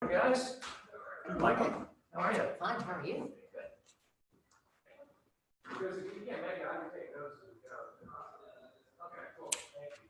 Morning, guys. Michael? How are you? Fine, how are you? Because if you can't make it, I can take notes as we go. Okay, cool. Thank you.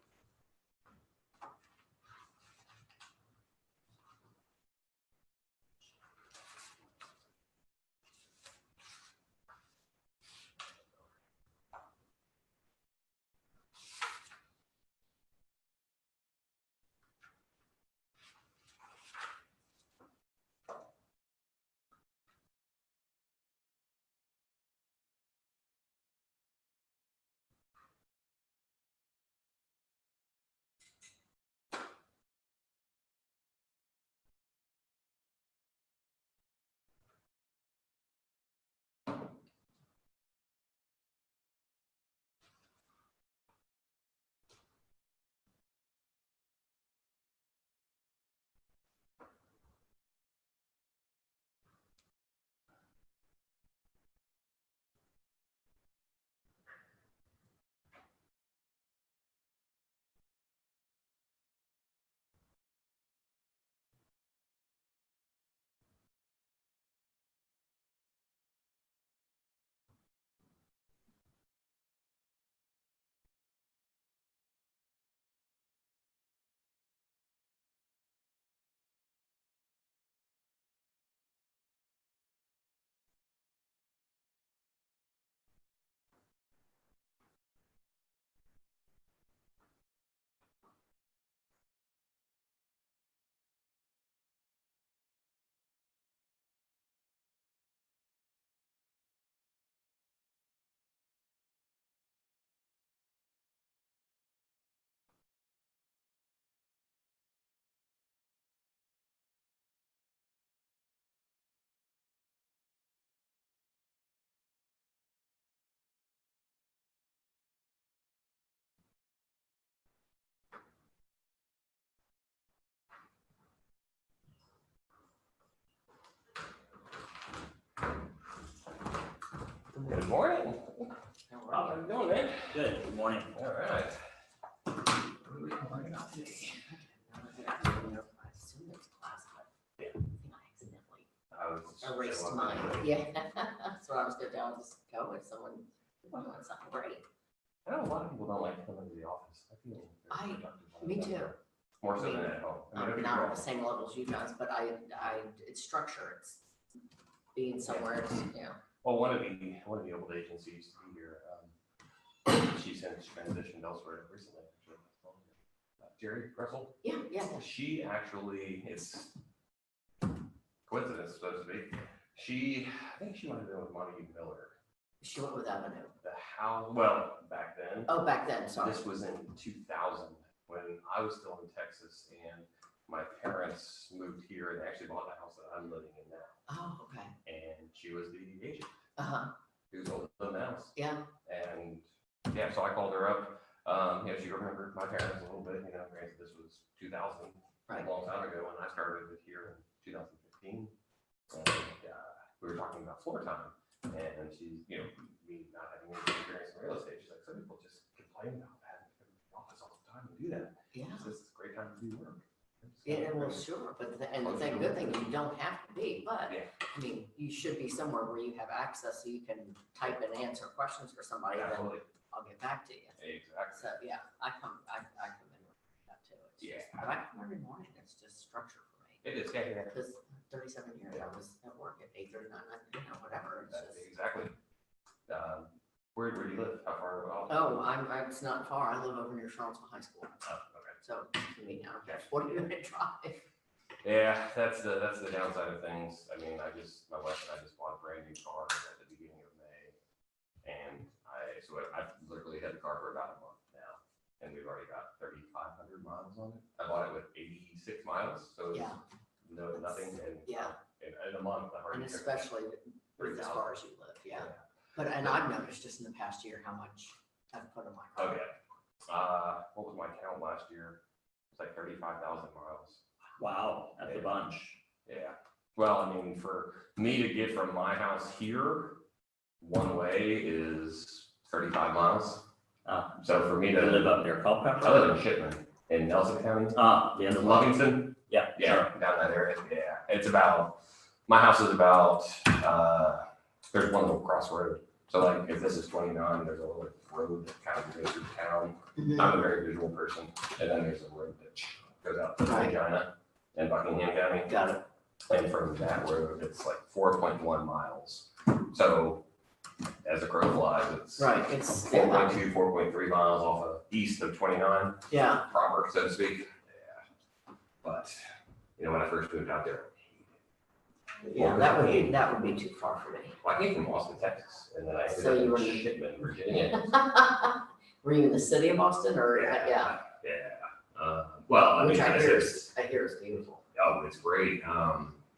Good morning. How are you doing, man? Good, good morning. All right. Erased mine. Yeah, that's what I was gonna do. I'll just go with someone doing something great. I know a lot of people don't like coming to the office. I feel very productive Me when I'm too. there. More so than at home. I mean, I'm not at the same level as you guys, but it's structure. It's being somewhere, it's, well, one of the old agents who used to be here, she's since transitioned elsewhere recently. Actually, Jerry Russell. Yeah. She actually, it's coincidence, so to speak. I think she might have been with Montague Miller. She went with Avenue. The house, well, back then. Oh, back then, sorry. This was in 2000 when I was still in Texas and my parents moved here and actually bought the house that I'm living in now. Oh, okay. And she was the agent. Uh-huh. Who's older than the house. Yeah. And yeah, so I called her up. She remembered my parents a little bit, granted this was 2000, Right. a long time ago when I started here in 2015. And we were talking about floor time. And she's, me not having any experience in real estate. She's like, some people just complain about having to come to the office all the time and do that. Yeah. This is a great time to do work. Yeah, well, sure, but the good thing, you don't have to be, but Yeah. I mean, you should be somewhere where you have access so you can type and answer questions for somebody, and then Absolutely. I'll get back to you. Exactly. So, yeah, I come in with that too. It's Yeah. just, but I come every morning, it's just structure for me. It is, yeah. Because 37 years, I was at work at 8:39, whatever, it's just. Exactly. Where do you live? How far? Oh, it's not far, I live over near Charlottesville High School, Oh, okay. so, I mean, I don't have 40-minute drive. Yeah, that's the downside of things. I mean, my wife and I just bought a brand new car at the beginning of May. And I've literally had the car for about a month now. And we've already got 3,500 miles on it. I bought it with 86 miles, so it's nothing. And in a month, I've already. And especially with as far as you live, yeah. But, and I've noticed just in the past year how much I've put on my car. Okay. What was my count last year? It's like 35,000 miles. Wow, that's a bunch. Yeah. Well, I mean, for me to get from my house here, one way is 35 miles. So for me to live up near Culpeper? I live in Shipman in Nelson County. The end of Livingston. Yeah. Yeah, down that area. Yeah. it's about, my house is about, there's one little crossroad. So like if this is 29, there's a little road that kind of goes through town. Mhm. I'm a very visual person. And then there's a road that goes out to Right. Regina in Buckingham County. Got it. And from that road, it's like 4.1 miles. So as the crow flies, it's Right, it's, 4.2, 4.3 miles off of east of 29, yeah, proper, so to speak. Yeah. But, when I first moved out there, yeah, that would be too far for me. well, I came from Austin, Texas, and then I ended So up you were in in- Shipman, Virginia. Were you in the city of Boston or, yeah, Yeah. Well, I which mean, I I hear said, is, beautiful. oh, it's great.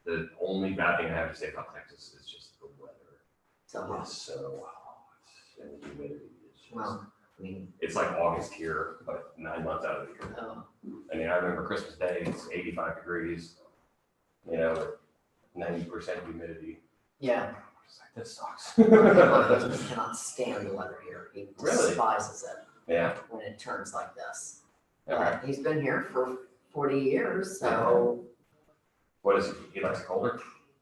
The only bad thing I have to say about Texas is just the weather. So hot. It's so hot, and the humidity is just, Well, I mean, it's like August here, but 9 months out of the year. oh, I mean, I remember Christmas Day, it's 85 degrees, with 90% humidity. yeah. It's like, this sucks. My husband cannot stand the weather here. He Really? despises it Yeah. when it turns like this. Okay. He's been here for 40 years, so What is he likes it colder?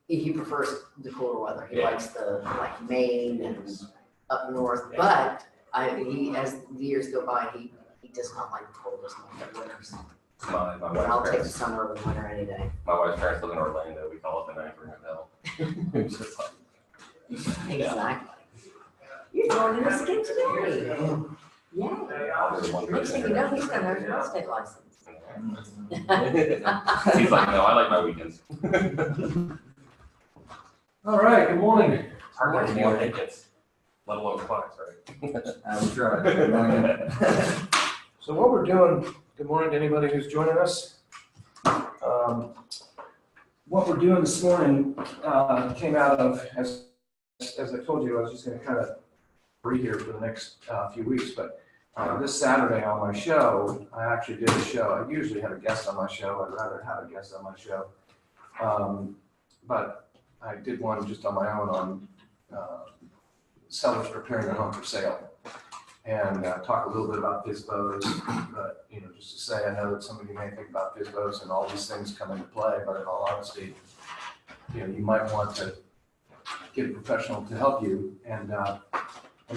he prefers the cooler weather. He Yeah. likes the, like Maine and up north, Yeah. but he, as the years go by, he does not like the coldest winters. My But wife's I'll take parents, summer over winter any day. my wife's parents live in Orlando. We call it the Ninth Ring of Hell. It's just like, Exactly. You're joining us again today. Yay. I'll be the one Next thing you person. know, he's gonna have a real estate license. He's like, no, I like my weekends. All right, good morning. It's hard to get more tickets, let alone clients, right? I was right. So what we're doing, good morning to anybody who's joining us. What we're doing this morning came out of, as I told you, I was just gonna kind of breathe here for the next few weeks, but this Saturday on my show, I actually did a show. I usually have a guest on my show. I'd rather have a guest on my show. But I did one just on my own on sellers preparing their home for sale. And talk a little bit about FISBOs, but just to say, I know that some of you may think about FISBOs and all these things come into play, but in all honesty, you might want to get a professional to help you. And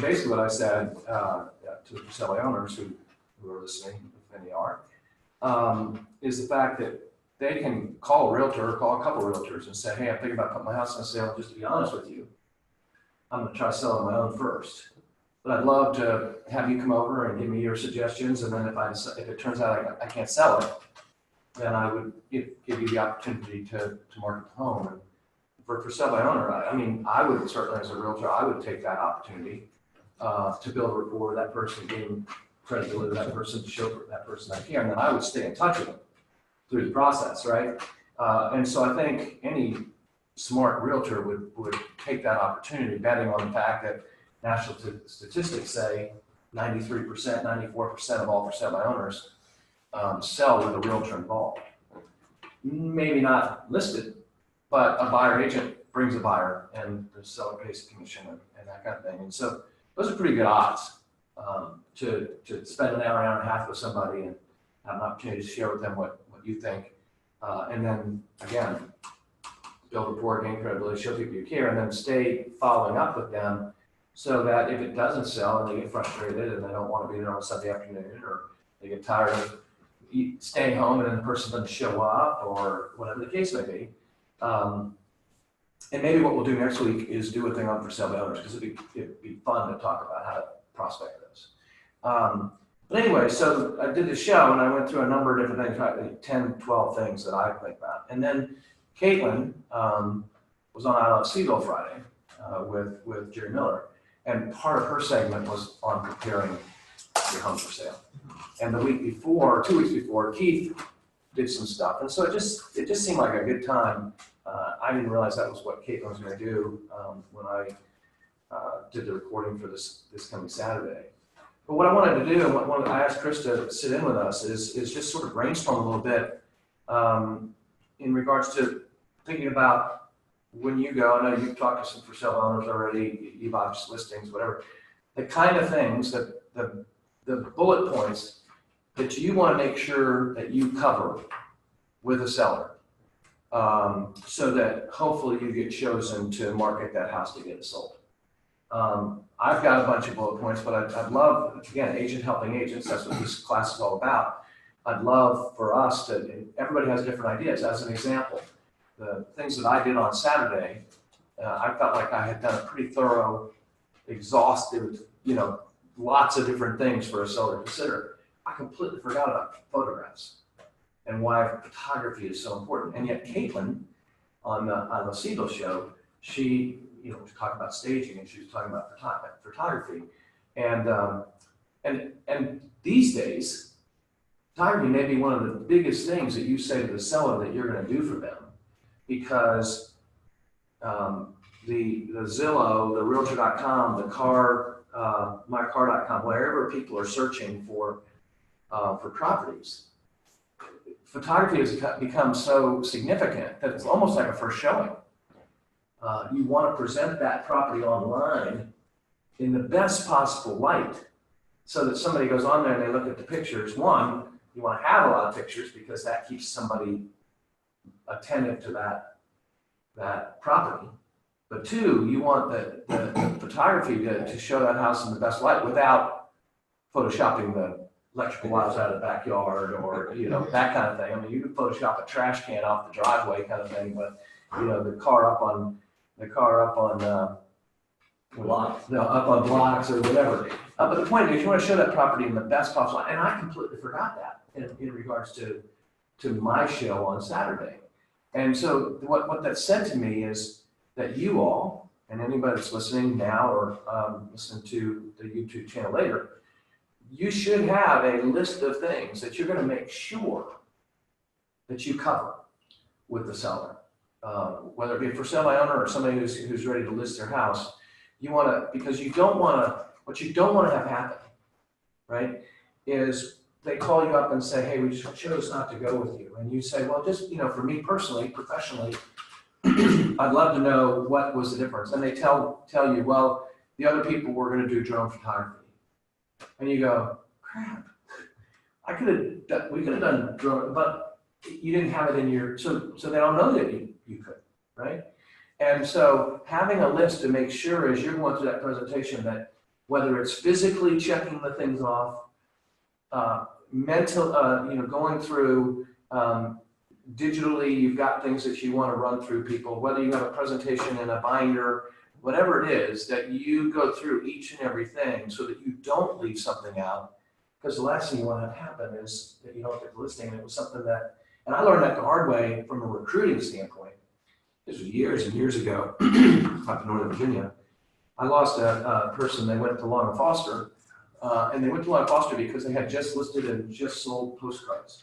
basically what I said to the for sale owners who are listening, if any are, is the fact that they can call a realtor or call a couple of realtors and say, hey, I'm thinking about putting my house on sale. Just to be honest with you, I'm going to try to sell it on my own first. But I'd love to have you come over and give me your suggestions. And then if it turns out I can't sell it, then I would give you the opportunity to market the home. And for sell by owner, I would certainly, as a realtor, I would take that opportunity to build a rapport with that person, gain credibility with that person, to show that person I care. And then I would stay in touch with them through the process, right? And so I think any smart realtor would take that opportunity, betting on the fact that national statistics say 93%, 94% of all for sale by owners sell with a realtor involved. Maybe not listed, but a buyer agent brings a buyer and the seller pays a commission and that kind of thing. And so those are pretty good odds to spend an hour and a half with somebody and have an opportunity to share with them what you think. And then again, build rapport, gain credibility, show people you care, and then stay following up with them so that if it doesn't sell and they get frustrated and they don't want to be there on Sunday afternoon, or they get tired of staying home and then the person doesn't show up, or whatever the case may be. And maybe what we'll do next week is do a thing on for sale by owners, because it'd be fun to talk about how to prospect those. But anyway, so I did the show and I went through a number of different things, probably 10, 12 things that I think about. And then Caitlin was on Island Seaville Friday with Jerry Miller. And part of her segment was on preparing your home for sale. And the week before, 2 weeks before, Keith did some stuff. And so it just seemed like a good time. I didn't realize that was what Caitlin was going to do when I did the recording for this coming Saturday. But what I wanted to do, and what I asked Chris to sit in with us, is just sort of brainstorm a little bit in regards to thinking about when you go. I know you've talked to some for sale owners already, you've obviously listings, whatever. The kind of things that the bullet points that you want to make sure that you cover with a seller so that hopefully you get chosen to market that house to get it sold. I've got a bunch of bullet points, but I'd love, again, agent helping agents, that's what this class is all about. I'd love for us to, everybody has different ideas. As an example, the things that I did on Saturday, I felt like I had done a pretty thorough, exhaustive, lots of different things for a seller to consider. I completely forgot about photographs and why photography is so important. And yet Caitlin on the Siegel show, she, was talking about staging and she was talking about photography. And these days, photography may be one of the biggest things that you say to the seller that you're going to do for them, because the Zillow, the Realtor.com, the car, mycar.com, wherever people are searching for properties, photography has become so significant that it's almost like a first showing. You want to present that property online in the best possible light so that somebody goes on there and they look at the pictures. One, you want to have a lot of pictures because that keeps somebody attentive to that property. But two, you want the photography to show that house in the best light without photoshopping the electrical wires out of the backyard or, that kind of thing. I mean, you can Photoshop a trash can off the driveway kind of thing, but, the car up on blocks or whatever. But the point is, you want to show that property in the best possible light. And I completely forgot that in regards to my show on Saturday. And so what that said to me is that you all, and anybody that's listening now or listening to the YouTube channel later, you should have a list of things that you're going to make sure that you cover with the seller. Whether it be for sale by owner or somebody who's ready to list their house, because you don't want to, what you don't want to have happen, right, is they call you up and say, hey, we chose not to go with you. And you say, well, just, for me personally, professionally, I'd love to know what was the difference. And they tell you, well, the other people were going to do drone photography. And you go, crap, we could have done drone, but you didn't have it in your, so they don't know that you could, right? And so having a list to make sure as you're going through that presentation that whether it's physically checking the things off, going through digitally, you've got things that you want to run through people, whether you have a presentation in a binder, whatever it is, that you go through each and everything so that you don't leave something out. Because the last thing you want to have happen is that you don't get the listing. And it was something that, and I learned that the hard way from a recruiting standpoint. This was years and years ago up in Northern Virginia. I lost a person, they went to Lawn and Foster, and they went to Lawn and Foster because they had just listed and just sold postcards.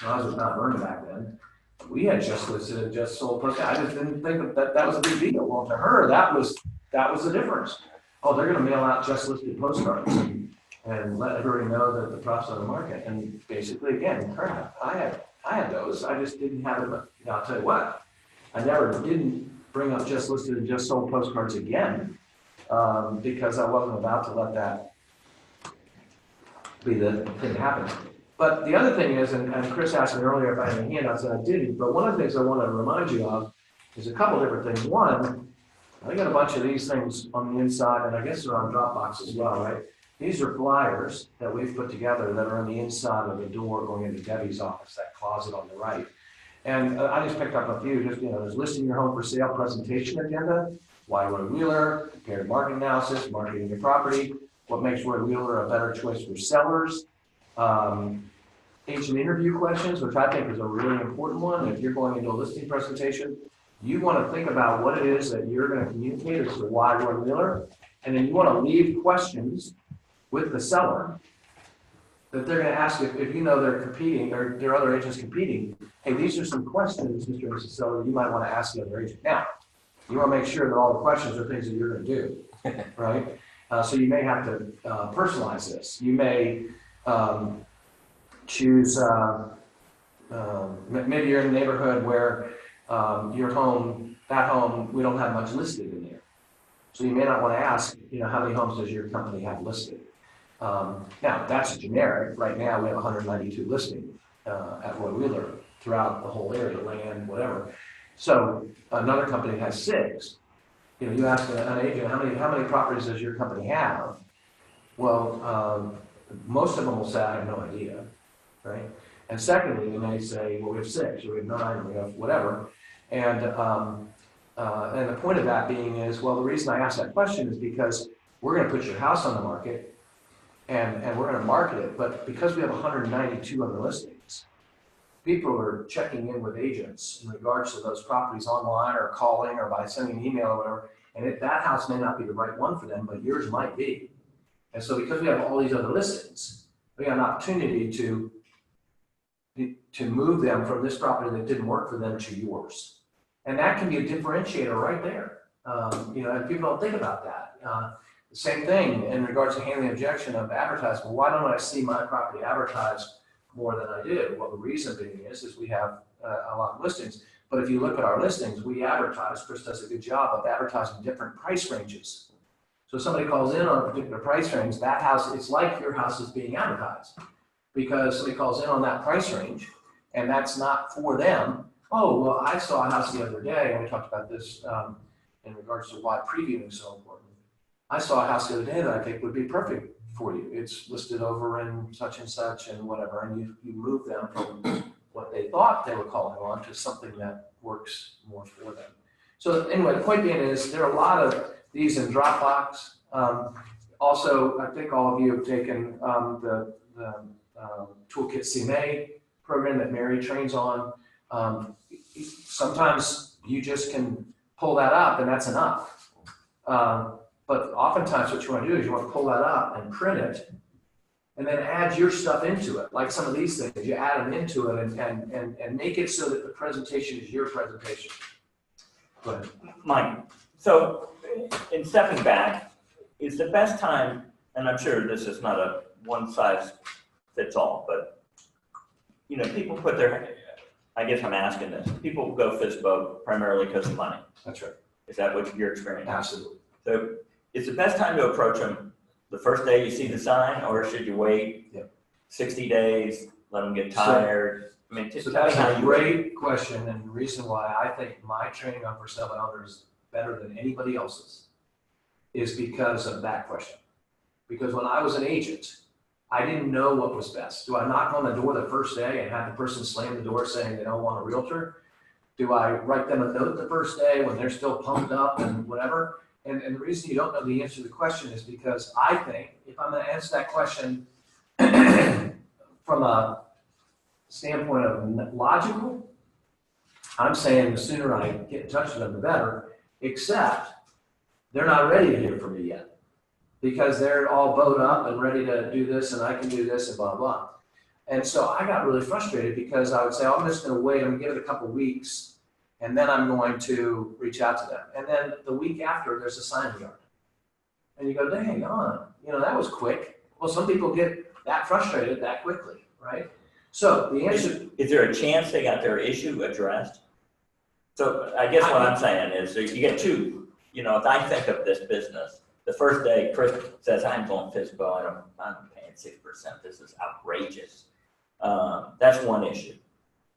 I was not learning back then. We had just listed and just sold postcards. I just didn't think that was a big deal. Well, to her, that was the difference. Oh, they're going to mail out just listed postcards and let everybody know that the prop's on the market. And basically, again, crap. I had those. I just didn't have it. But I'll tell you what, I didn't bring up just listed and just sold postcards again because I wasn't about to let that be the thing happen. But the other thing is, and Chris asked me earlier if I had any handouts, and I didn't, but one of the things I want to remind you of is a couple different things. One, I got a bunch of these things on the inside, and I guess they're on Dropbox as well, right? These are flyers that we've put together that are on the inside of the door going into Debbie's office, that closet on the right. And I just picked up a few, just, there's listing your home for sale presentation agenda, why Roy Wheeler, comparative market analysis, marketing your property, what makes Roy Wheeler a better choice for sellers, agent interview questions, which I think is a really important one. If you're going into a listing presentation, you want to think about what it is that you're going to communicate as to why Roy Wheeler, and then you want to leave questions with the seller that they're going to ask if they're competing or there are other agents competing. Hey, these are some questions, Mr. and Mrs. Seller, you might want to ask the other agent. Now, you want to make sure that all the questions are things that you're going to do, right? So you may have to personalize this. You may choose, maybe you're in a neighborhood where your home, we don't have much listed in there. So you may not want to ask, how many homes does your company have listed? Now, that's generic. Right now, we have 192 listings at Roy Wheeler throughout the whole area, land, whatever. So another company has 6. You know, you ask an agent, how many properties does your company have? Well, most of them will say, I have no idea, right? And secondly, they may say, well, we have 6, or we have 9, or we have whatever. And the point of that being is, well, the reason I ask that question is because we're going to put your house on the market, and we're going to market it. But because we have 192 other listings, people are checking in with agents in regards to those properties online or calling or by sending an email or whatever. And that house may not be the right one for them, but yours might be. And so because we have all these other listings, we have an opportunity to move them from this property that didn't work for them to yours. And that can be a differentiator right there. You know, and people don't think about that. The same thing in regards to handling the objection of advertising. Well, why don't I see my property advertised more than I do? Well, the reason being is we have a lot of listings. But if you look at our listings, we advertise. Chris does a good job of advertising different price ranges. So if somebody calls in on a particular price range, that house, it's like your house is being advertised. Because somebody calls in on that price range, and that's not for them. Oh, well, I saw a house the other day, and we talked about this in regards to why previewing is so important. I saw a house the other day that I think would be perfect for you. It's listed over in such and whatever, and you move them from what they thought they were calling on to something that works more for them. So anyway, the point being is there are a lot of these in Dropbox. Also, I think all of you have taken the Toolkit CMA program that Mary trains on. Sometimes you just can pull that up and that's enough. But oftentimes what you want to do is you want to pull that up and print it and then add your stuff into it. Like some of these things, you add them into it and make it so that the presentation is your presentation. Go ahead. Mike, so in stepping back, is the best time, and I'm sure this is not a one size fits all, but you know, people put their, I guess I'm asking this, people go FISBO primarily because of money. That's right. Is that what your experience? Absolutely. So is the best time to approach them the first day you see the sign, or should you wait 60 days, let them get tired? I mean, So that's a great question, and the reason why I think my training on for sale by owner is better than anybody else's is because of that question. Because when I was an agent, I didn't know what was best. Do I knock on the door the first day and have the person slam the door saying they don't want a realtor? Do I write them a note the first day when they're still pumped up and whatever? And the reason you don't know the answer to the question is because I think if I'm going to answer that question from a standpoint of logical, I'm saying the sooner I get in touch with them, the better, except they're not ready to hear from me yet because they're all bowed up and ready to do this and I can do this and blah, blah. And so I got really frustrated because I would say, oh, I'm just going to wait. I'm going to give it a couple weeks and then I'm going to reach out to them. And then the week after, there's a sign yard. And you go, dang on, you know, that was quick. Well, some people get that frustrated that quickly, right? So the answer is there a chance they got their issue addressed? So I guess what I'm saying is you get two, you know, if I think of this business, the first day Chris says, I'm going FISBO and I'm paying 6%. This is outrageous. That's one issue.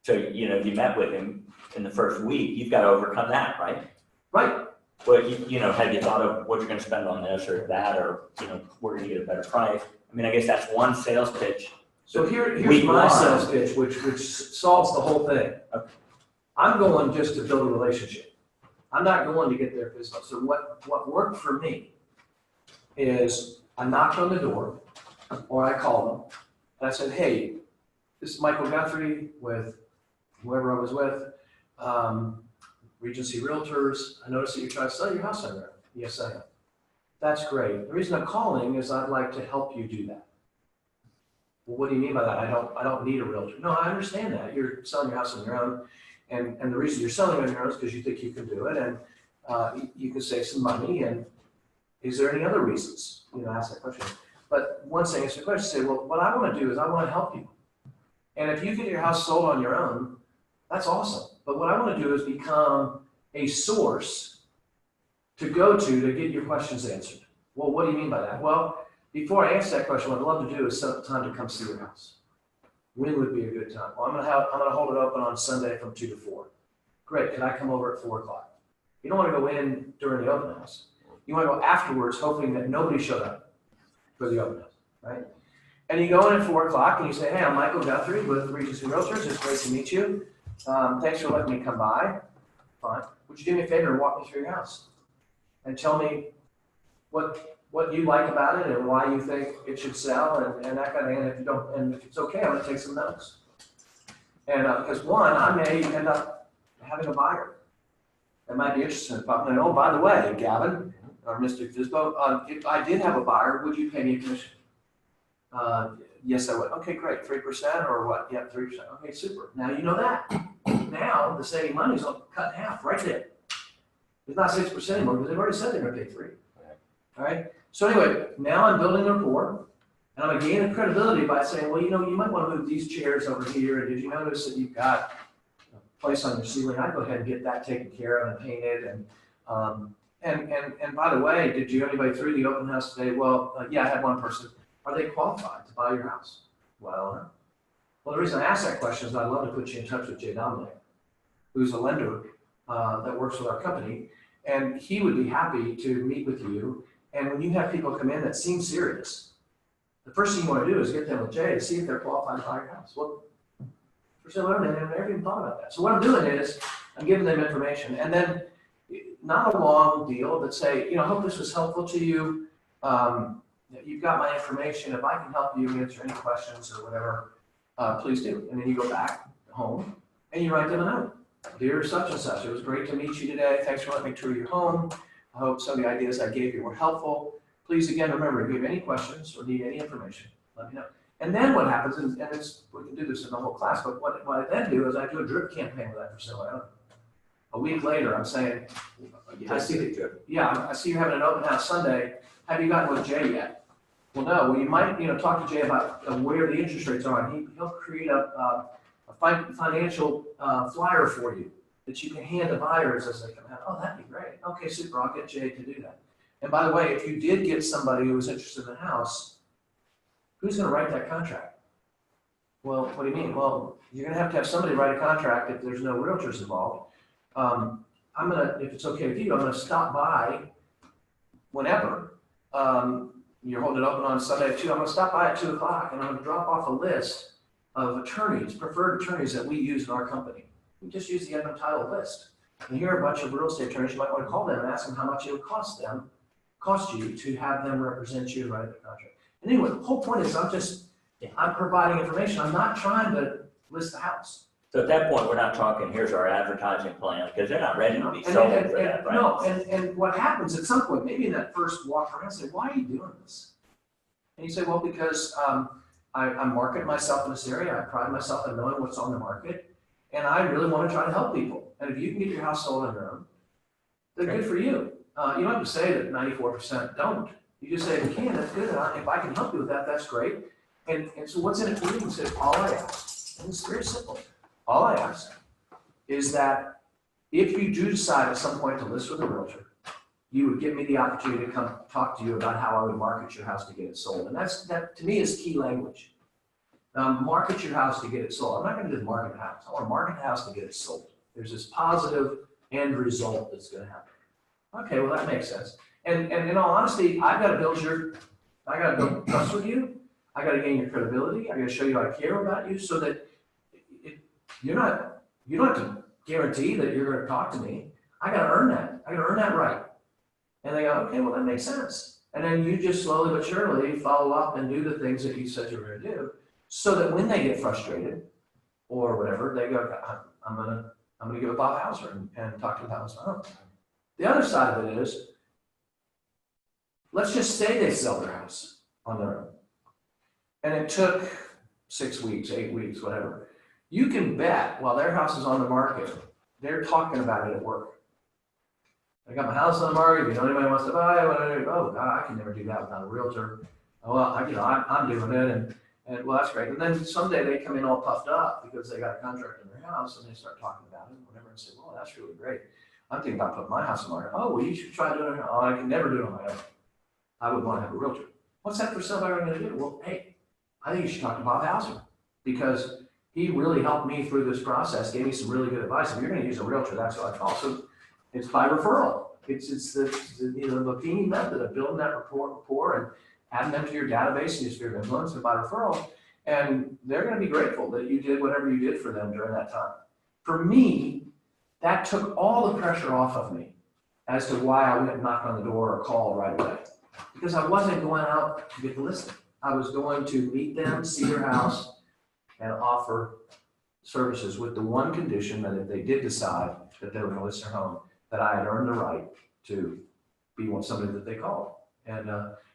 So, you know, if you met with him in the first week, you've got to overcome that, right? right. Well, you know, have you thought of what you're going to spend on this or that, or, you know, we're going to get a better price? I mean, I guess that's one sales pitch. So here's my sales pitch, which solves the whole thing. Okay. I'm going just to build a relationship. I'm not going to get their business. So what worked for me is I knocked on the door or I called them and I said, hey, this is Michael Guthrie with whoever I was with, Regency Realtors. I noticed that you're trying to sell your house on there. Yes, I am. That's great. The reason I'm calling is I'd like to help you do that. Well, what do you mean by that? I don't need a realtor. No, I understand that. You're selling your house on your own. And the reason you're selling on your own is because you think you can do it. And you can save some money. And is there any other reasons? You know, ask that question. But once I answer the question, say, well, what I want to do is I want to help you. And if you get your house sold on your own, that's awesome. But what I want to do is become a source to go to get your questions answered. Well, what do you mean by that? Well, before I answer that question, what I'd love to do is set up time to come see your house. When would be a good time? Well, I'm gonna hold it open on Sunday from 2 to 4. Great, can I come over at 4 o'clock? You don't wanna go in during the open house. You wanna go afterwards, hoping that nobody showed up for the open house, right? And you go in at 4 o'clock and you say, hey, I'm Michael Guthrie with Regency Realtors. It's great to meet you. Thanks for letting me come by. Fine. Would you do me a favor and walk me through your house? And tell me what you like about it and why you think it should sell and that kind of thing. And if you don't, and if it's okay, I'm gonna take some notes. And because one, I may end up having a buyer that might be interested in it. Oh, by the way, Gavin or Mr. Fisbo, if I did have a buyer, would you pay me a commission? Yes, I would. Okay, great. 3% or what? Yeah, 3%. Okay, super. Now you know that. Now the saving money is cut in half right there. It's not 6% anymore because they've already said they're going to pay 3%. All right. So anyway, now I'm building rapport, and I'm gaining credibility by saying, well, you know, you might want to move these chairs over here. And did you notice that you've got a place on your ceiling? I'd go ahead and get that taken care of and painted. And by the way, did you have anybody through the open house today? Well, yeah, I had one person. Are they qualified to buy your house? Well, the reason I ask that question is I'd love to put you in touch with Jay Dominic, who's a lender that works with our company, and he would be happy to meet with you. And when you have people come in that seem serious, the first thing you want to do is get them with Jay to see if they're qualified to buy your house. Well, for some reason, they've never even thought about that. So what I'm doing is I'm giving them information, and then not a long deal, but say, you know, I hope this was helpful to you. You've got my information. If I can help you answer any questions or whatever, please do. And then you go back home and you write them a note. Dear such and such, it was great to meet you today. Thanks for letting me tour your home. I hope some of the ideas I gave you were helpful. Please, again, remember, if you have any questions or need any information, let me know. And then what happens, and it's, we can do this in the whole class, but what I then do is I do a drip campaign with that for sale. A week later, I'm saying, I see you're having an open house Sunday. Have you gotten with Jay yet? Well, no. Well, you might, talk to Jay about where the interest rates are, and he'll create a financial flyer for you that you can hand to buyers as they come out. Oh, that'd be great. Okay, super. I'll get Jay to do that. And by the way, if you did get somebody who was interested in the house, who's going to write that contract? Well, what do you mean? Well, you're going to have somebody write a contract if there's no realtors involved. If it's okay with you, I'm going to stop by whenever. You're holding it open on Sunday at 2. I'm going to stop by at 2 o'clock and I'm going to drop off a list of attorneys, preferred attorneys that we use in our company. We just use the Edmund Title list. And here are a bunch of real estate attorneys. You might want to call them and ask them how much it would cost you to have them represent you and write the contract. And anyway, the whole point is I'm providing information. I'm not trying to list the house. So at that point, we're not talking, here's our advertising plan, because they're not ready to be sold for that, right? No, and what happens at some point, maybe in that first walk around, say, why are you doing this? And you say, well, because I market myself in this area. I pride myself in knowing what's on the market, and I really want to try to help people. And if you can get your house sold on your own, then good for you. You don't have to say that 94% don't. You just say, if you can, that's good. If I can help you with that, that's great. And so what's in it for you? You say, all I ask, and it's very simple. All I ask is that if you do decide at some point to list with a realtor, you would give me the opportunity to come talk to you about how I would market your house to get it sold. And that to me is key language. Market your house to get it sold. I'm not going to just market the house. I want to market the house to get it sold. There's this positive end result that's going to happen. Okay, well, that makes sense. And in all honesty, I got to build trust with you. I got to gain your credibility. I got to show you I care about you so that you don't have to guarantee that you're going to talk to me. I got to earn that. I got to earn that right. And they go, okay, well, that makes sense. And then you just slowly but surely follow up and do the things that you said you were going to do, so that when they get frustrated or whatever, they go, I'm gonna give a Bob Hauser and talk to the house. The other side of it is, let's just say they sell their house on their own, and it took 6 weeks, 8 weeks, whatever. You can bet while their house is on the market, they're talking about it at work. I got my house on the market. If you know anybody wants to buy it, oh God, I can never do that without a realtor. Well, I'm doing it, and well, that's great. And then someday they come in all puffed up because they got a contract in their house, and they start talking about it and whatever, and say, well, that's really great. I'm thinking about putting my house on the market. Oh, well, you should try doing it. Oh, I can never do it on my own. I would want to have a realtor. What's that for sale buyer going to do? Well, hey, I think you should talk to Bob Hauser. because he really helped me through this process, gave me some really good advice. If you're gonna use a realtor, that's what I call. So it's by referral. It's the Bikini method of building that rapport and adding them to your database and your sphere of influence and by referral. And they're gonna be grateful that you did whatever you did for them during that time. For me, that took all the pressure off of me as to why I went and knocked on the door or called right away. Because I wasn't going out to get the listing. I was going to meet them, see their house, and offer services with the one condition that if they did decide that they were going to list their home, that I had earned the right to be somebody that they called. And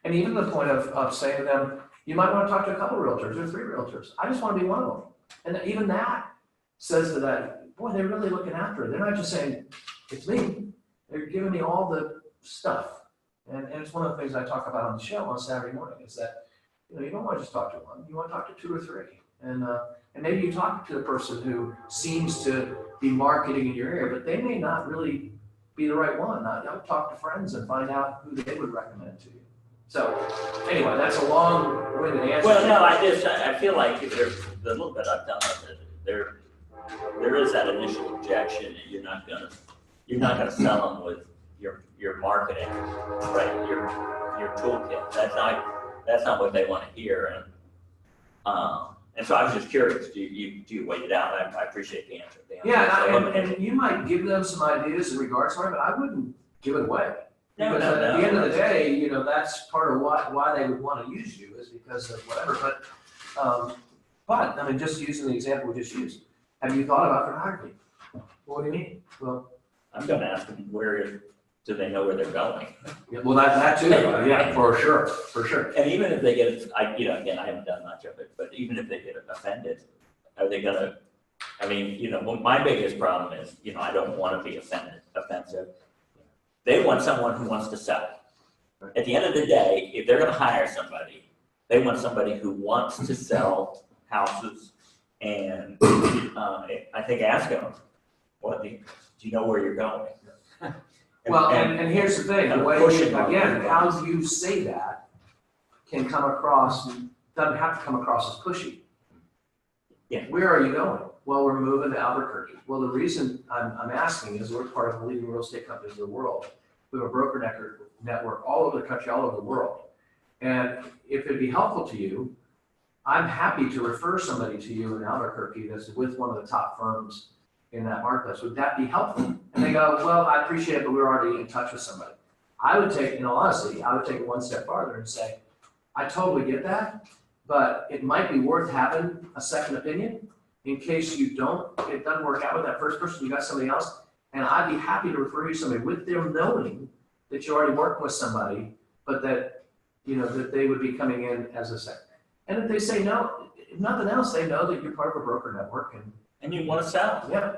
even the point of saying to them, you might want to talk to a couple of realtors or 3 realtors. I just want to be one of them. And even that says to that, boy, they're really looking after it. They're not just saying, it's me. They're giving me all the stuff. And it's one of the things I talk about on the show on Saturday morning is that, you don't want to just talk to one. You want to talk to 2 or 3. And maybe you talk to the person who seems to be marketing in your area, but they may not really be the right one. I would talk to friends and find out who they would recommend to you. So anyway, that's a long-winded answer. Well, no, I feel like there's the little bit I've done of it. There is that initial objection, and you're not gonna sell them with your marketing, right? Your toolkit. That's not what they want to hear. And so I was just curious. Do you wait it out? I appreciate the answer. Yeah, and you might give them some ideas in regards to it, but I wouldn't give it away. Because at the end of the day, that's part of why they would want to use you is because of whatever. But I mean, just using the example we just used, have you thought about photography? Well, what do you mean? Well, I'm going to ask them do they know where they're going? yeah, well, that too. Yeah, for sure. And even if they get, again, I haven't done much of it, but even if they get offended, are they going to? I mean, my biggest problem is, I don't want to be offensive. They want someone who wants to sell. At the end of the day, if they're going to hire somebody, they want somebody who wants to sell houses. And I think ask them, do you know where you're going? Well, and here's the thing, the way, again, how you say that can come across, doesn't have to come across as pushy. Yeah. Where are you going? Well, we're moving to Albuquerque. Well, the reason I'm asking is we're part of the leading real estate companies in the world. We have a broker network all over the country, all over the world. And if it'd be helpful to you, I'm happy to refer somebody to you in Albuquerque that's with one of the top firms in that marketplace. Would that be helpful? And they go, well, I appreciate it, but we're already in touch with somebody. I would take, in all honesty, it one step farther and say, I totally get that, but it might be worth having a second opinion in case it doesn't work out with that first person, you got somebody else. And I'd be happy to refer you to somebody with them knowing that you already worked with somebody, but that, that they would be coming in as a second. And if they say no, if nothing else, they know that you're part of a broker network and you want to sell. Yeah.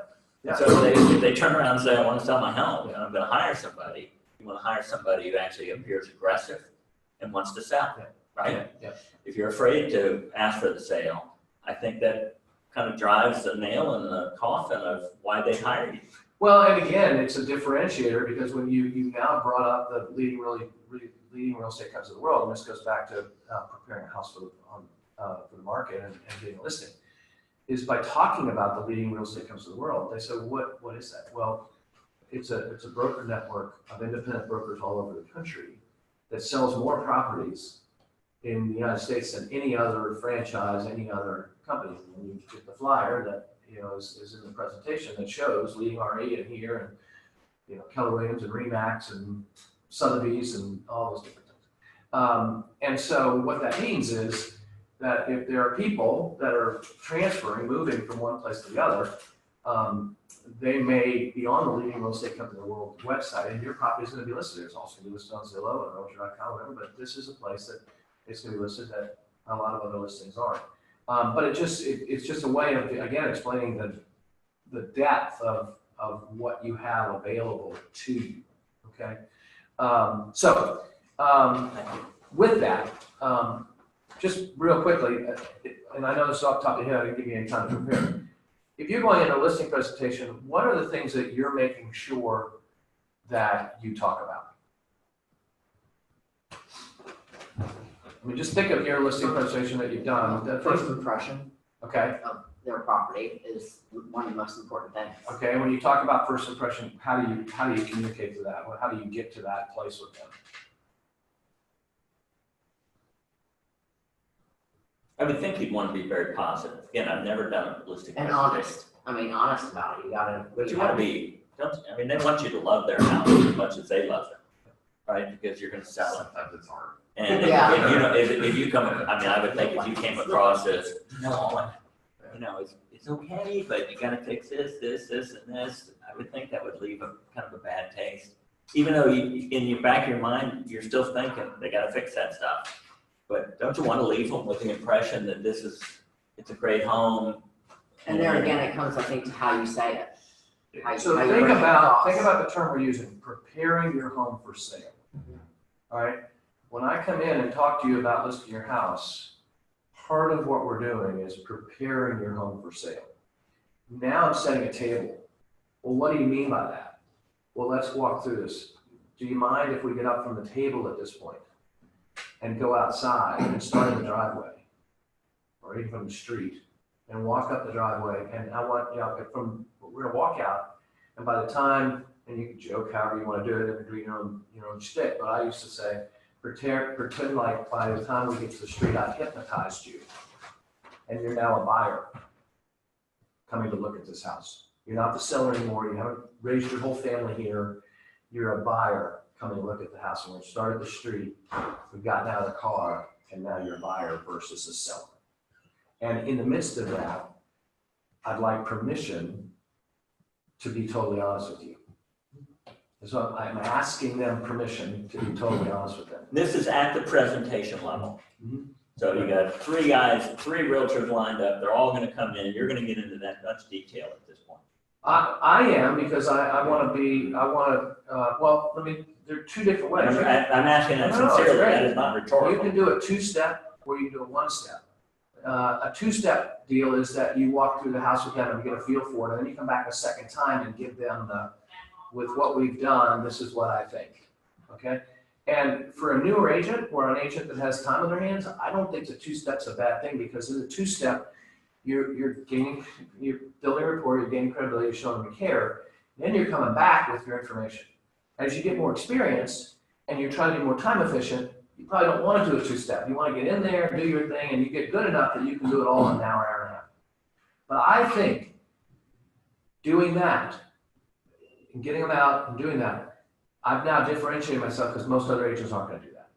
So if they turn around and say, I want to sell my home and I'm going to hire somebody, you want to hire somebody who actually appears aggressive and wants to sell, right? Yeah. If you're afraid to ask for the sale, I think that kind of drives the nail in the coffin of why they hire you. Well, and again, it's a differentiator because when you now brought up the leading real estate companies of the world, and this goes back to preparing a house for the market and getting a listing, is by talking about the leading real estate companies of the world. They say, what is that? Well, it's a broker network of independent brokers all over the country that sells more properties in the United States than any other franchise, any other company. And you get the flyer that is in the presentation that shows leading RE in here, and Keller Williams and Remax and Sotheby's and all those different things. And so what that means is that if there are people that are moving from one place to the other, they may be on the leading real estate company in the world website, and your property is going to be listed. It's also going to be listed on Zillow and Realtor.com, whatever. But this is a place that it's going to be listed that a lot of other listings aren't. But it's just a way of, again, explaining the depth of what you have available to you, okay? With that, just real quickly, and I know this is off the top of your head, I didn't give you any time to prepare. If you're going into a listing presentation, what are the things that you're making sure that you talk about? I mean, just think of your listing presentation that you've done. First impression. Okay, of their property is one of the most important things. okay, when you talk about first impression, how do you communicate to that? How do you get to that place with them? I would think you'd want to be very positive. Again, I've never done a listing. And honest, I mean, honest about it, you gotta. But you want to be, I mean, they want you to love their house as much as they love it, right? Because you're going to sell it. Sometimes it's hard. And Yeah. if, you know, if you come, I mean, I would think if you came across as, no, you know, it's okay, but you gotta fix this, and this, I would think that would leave a kind of a bad taste. Even though you, in your back of your mind, you're still thinking, they gotta fix that stuff. But don't you wanna leave them with the impression that it's a great home? And there again, it comes, I think, to how you say it. So how you think bring it about across. the term we're using, preparing your home for sale. All right, when I come in and talk to you about listing your house, part of what we're doing is preparing your home for sale. Now I'm setting a table. Well, what do you mean by that? Well, let's walk through this. Do you mind if we get up from the table at this point and go outside and start in the driveway or even from the street and walk up the driveway? And I want, you know, we're gonna walk out, and by the time, and you can joke however you want to do it and do your own shtick, but I used to say, pretend like by the time we get to the street, I've hypnotized you, and you're now a buyer coming to look at this house. You're not the seller anymore. You haven't raised your whole family here. You're a buyer coming to look at the house. And we started the street. We've gotten out of the car, and now you're a buyer versus a seller. And in the midst of that, I'd like permission to be totally honest with you. So I'm asking them permission to be totally honest with them. This is at the presentation level. Mhm. So you got three realtors lined up, they're all gonna come in, you're gonna get into that much detail at this point. I am, because I want to well, there are two different ways. I'm asking that No, it's sincerely, great. that is not You rhetorical. can do a two-step or you can do a one-step. A two-step deal is that you walk through the house with them and you get a feel for it, and then you come back a second time and give them with what we've done, this is what I think, okay? And for a newer agent or an agent that has time on their hands, I don't think the two-step's a bad thing, because in the two-step, you're building rapport, you're gaining credibility, you're showing them you care, then you're coming back with your information. As you get more experience and you're trying to be more time efficient, you probably don't want to do a two-step. You want to get in there, do your thing, and you get good enough that you can do it all in an hour, hour and a half. But I think doing that, and getting them out and doing that, I've now differentiated myself, because most other agents aren't going to do that.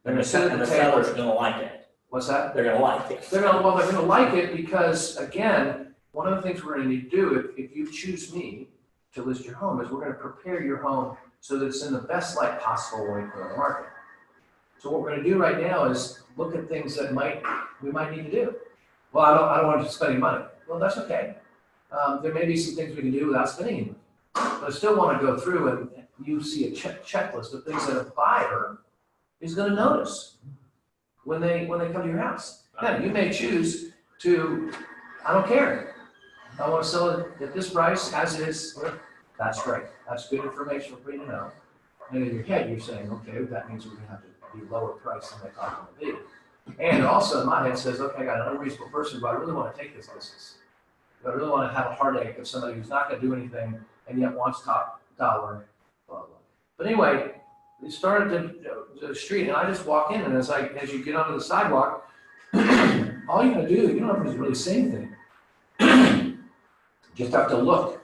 They're going to sit at And the the table. seller's gonna like it, What's that? they're gonna like it. They're going to like it, because, again, one of the things we're going to need to do, if you choose me to list your home, is we're going to prepare your home so that it's in the best light possible when we put it on the market. So what we're going to do right now is look at things that we might need to do. Well, I don't want to spend any money. Well, that's okay. There may be some things we can do without spending any money. But I still want to go through and you see a checklist of things that a buyer is going to notice when they come to your house. Now, you may choose to, I don't care. I want to sell it at this price as is. That's great. That's good information for you to know. And in your head, you're saying, okay, that means we're going to have to be lower price than they thought it would be. And also in my head says, okay, I got an unreasonable person, but I really want to take this business. I really want to have a heartache of somebody who's not going to do anything and yet wants top dollar, blah, blah. But anyway, we started the street, and I just walk in, and as you get onto the sidewalk, all you gotta do, you don't have to really say anything. You just have to look.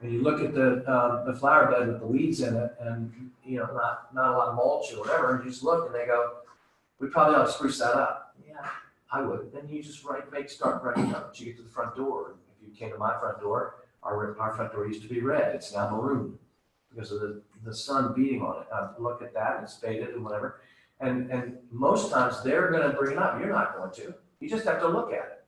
And you look at the flower bed with the weeds in it, and not a lot of mulch or whatever, and you just look and they go, we probably ought to spruce that up. Yeah, I would. Then you just start writing up. You get to the front door. If you came to my front door, our front door used to be red. It's now maroon because of the sun beating on it. Look at that, and it's faded and whatever. And most times they're going to bring it up. You're not going to. You just have to look at it.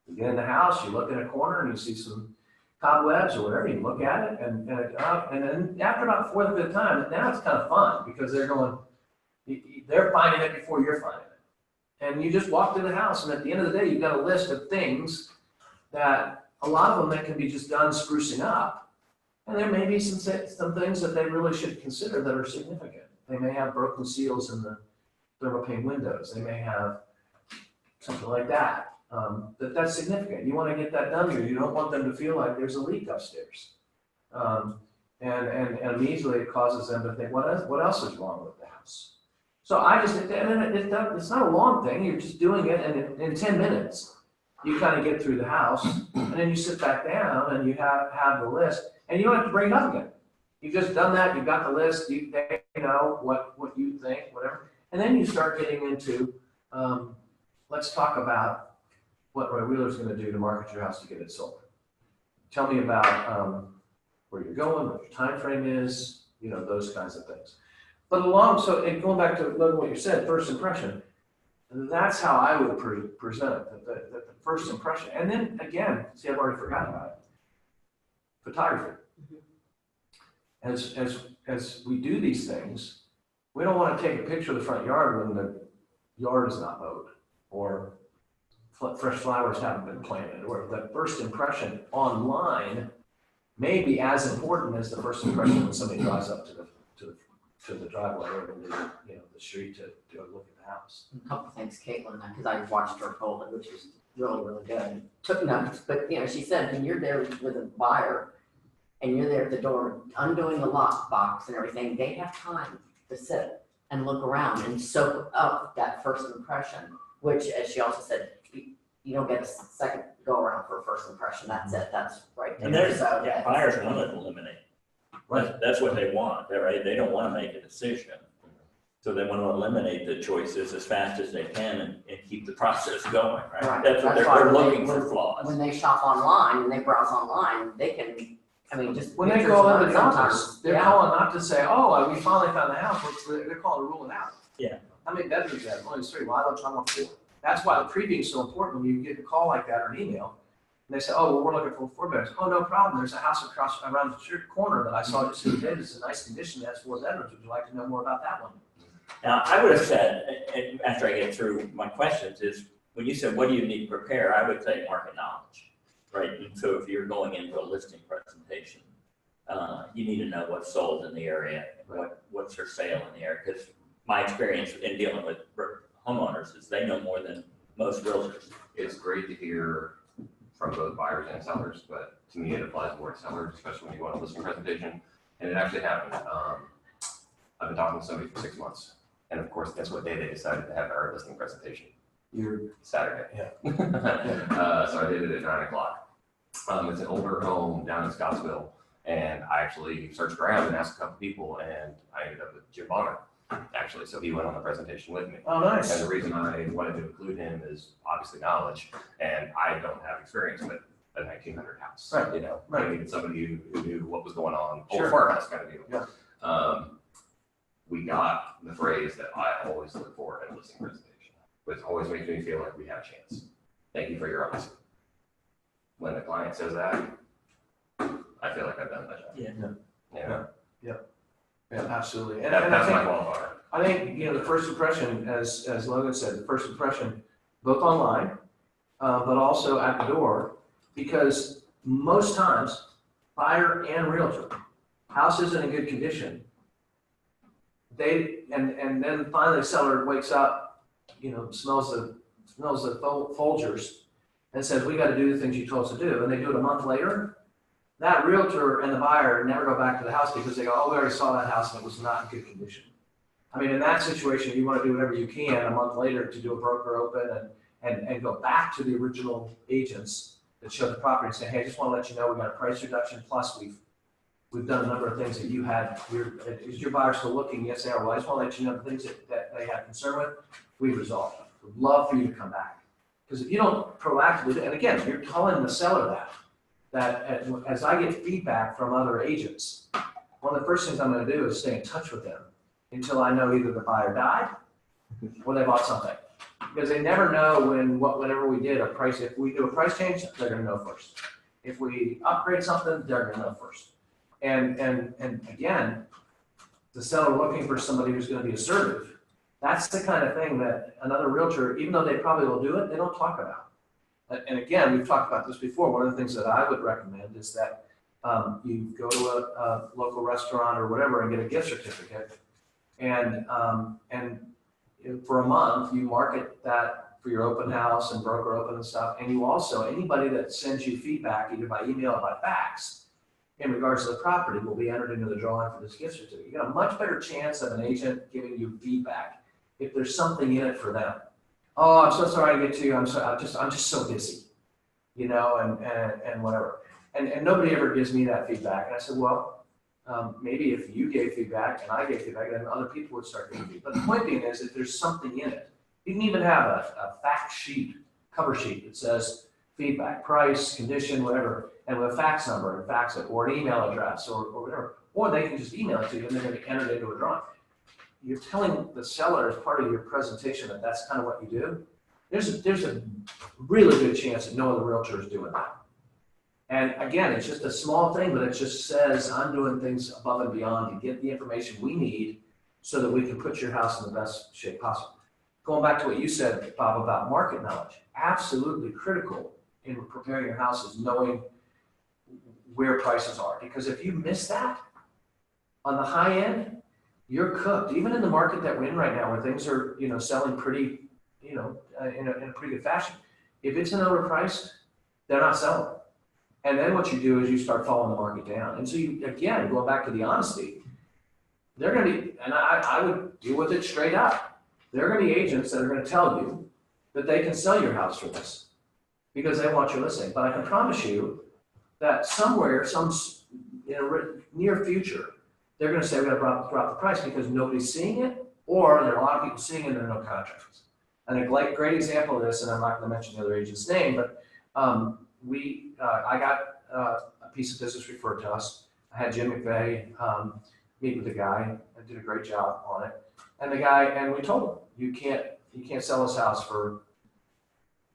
You get in the house, you look in a corner, and you see some cobwebs or whatever. You look at it, and then after about the fourth or fifth time, now it's kind of fun because they're finding it before you're finding it. And you just walk through the house, and at the end of the day, you've got a list of things that a lot of them that can be just done sprucing up. And there may be some things that they really should consider that are significant. They may have broken seals in the thermopane windows. They may have something like that. that's significant. You want to get that done here. You don't want them to feel like there's a leak upstairs. And immediately it causes them to think, what else is wrong with the house? So it's not a long thing. You're just doing it, and in 10 minutes, you kind of get through the house, and then you sit back down and you have the list, and you don't have to bring it up again. You've just done that. You've got the list. They know what you think, whatever, and then you start getting into let's talk about what Roy Wheeler's going to do to market your house to get it sold. Tell me about where you're going, what your time frame is, those kinds of things. But going back to Logan, what you said, first impression, that's how I would present it, the first impression. And then again, see, I've already forgotten about it. Photography. As we do these things, we don't want to take a picture of the front yard when the yard is not mowed, or fresh flowers haven't been planted, or the first impression online may be as important as the first impression when somebody drives up to the driveway or the street to look at the house. A couple things, Caitlin, because I watched her hold it, which was really, really good. Took notes, but she said when you're there with a buyer and you're there at the door undoing the lock box and everything, they have time to sit and look around and soak up that first impression, which, as she also said, you don't get a second go around for a first impression. That's it. That's right there. And there's, So, buyers want to eliminate. Right, that's what they want, right? They don't want to make a decision. So they want to eliminate the choices as fast as they can and keep the process going, right? Right. That's what That's why they're when looking they- for flaws. when they shop online and they browse online, they can, just. When they pictures call alone in the office, sometimes, they're yeah. calling not to say, oh, we finally found the house. They're calling to rule it out. Yeah. How many bedrooms you have? Only 3. Why don't I want 4? That's why the preview is so important when you get a call like that or an email. And they say, oh, well, we're looking for 4 bedrooms. Oh, no problem. There's a house around the street corner that I saw just the other day. It's a nice condition. That's 4 bedrooms. Would you like to know more about that one? Now, I would have said, and after I get through my questions, is when you said, what do you need to prepare? I would say market knowledge, right? And so if you're going into a listing presentation, you need to know what's sold in the area, what's for sale in the area. Because my experience in dealing with homeowners is they know more than most realtors. It's great to hear from both buyers and sellers, but to me, it applies more to sellers, especially when you want a listing presentation. And it actually happened. I've been talking to somebody for 6 months. And of course, guess what day they decided to have our listing presentation? Saturday. Yeah. So I did it at 9 o'clock. It's an older home down in Scottsville. And I actually searched around and asked a couple people, and I ended up with Jim Bonner, actually. So he went on the presentation with me. Oh, nice. And the reason I wanted to include him is obviously knowledge, and I don't have experience with a 1900 house. Right. I needed somebody who knew what was going on, old Sure. farmhouse kind of deal. Yeah. We got the phrase that I always look for in a listing presentation, which always makes me feel like we have a chance. Thank you for your honesty. When the client says that, I feel like I've done my job. Yeah. Yeah, absolutely. That's I my think, qualifier. I think, the first impression, as Logan said, the first impression, both online, but also at the door, because most times, buyer and realtor, house isn't in good condition. And then finally the seller wakes up, smells the Folgers and says, we got to do the things you told us to do. And they do it a month later. That realtor and the buyer never go back to the house because they go, oh, we already saw that house and it was not in good condition. I mean, in that situation, you want to do whatever you can a month later to do a broker open and go back to the original agents that showed the property and say, hey, I just want to let you know we got a price reduction, plus we've done a number of things that you had. Is your buyer still looking? Yes, they are. Well, I just want to let you know the things that they had concern with, we've resolved. We'd love for you to come back. Because if you don't proactively, and again, you're telling the seller that as I get feedback from other agents, one of the first things I'm going to do is stay in touch with them until I know either the buyer died or they bought something. Because they never know whenever we did a price, if we do a price change, they're going to know first. If we upgrade something, they're going to know first. And again, the seller looking for somebody who's going to be assertive, that's the kind of thing that another realtor, even though they probably will do it, they don't talk about. And again, we've talked about this before. One of the things that I would recommend is that you go to a local restaurant or whatever and get a gift certificate, and for a month you market that for your open house and broker open and stuff. And you also, anybody that sends you feedback, either by email or by fax, in regards to the property, will be entered into the drawing for this gift certificate. You got a much better chance of an agent giving you feedback if there's something in it for them. Oh, I'm so sorry to get to you. I'm just so busy, and whatever. And nobody ever gives me that feedback. And I said, well, maybe if you gave feedback and I gave feedback, then other people would start giving feedback. But the point being is that there's something in it. You can even have a fact sheet, cover sheet that says feedback, price, condition, whatever, and with a fax number and fax it, or an email address or whatever. Or they can just email it to you and they're going to enter it into a drawing. You're telling the seller as part of your presentation that that's kind of what you do. There's a really good chance that no other realtor is doing that. And again, it's just a small thing, but it just says I'm doing things above and beyond to get the information we need so that we can put your house in the best shape possible. Going back to what you said, Bob, about market knowledge, absolutely critical in preparing your house is knowing where prices are. Because if you miss that on the high end, you're cooked. Even in the market that we're in right now, where things are, selling pretty, in a pretty good fashion. If it's an overpriced, they're not selling. And then what you do is you start following the market down. And so you, again, going back to the honesty, they're going to be, and I would deal with it straight up. There are going to be agents that are going to tell you that they can sell your house for this because they want your listing. But I can promise you that somewhere, in a near future, they're going to say, we're going to drop the price because nobody's seeing it, or there are a lot of people seeing it and there are no contracts. And a great example of this, and I'm not going to mention the other agent's name, but I got a piece of business referred to us. I had Jim McVeigh meet with the guy. I did a great job on it. And we told him, you can't sell this house for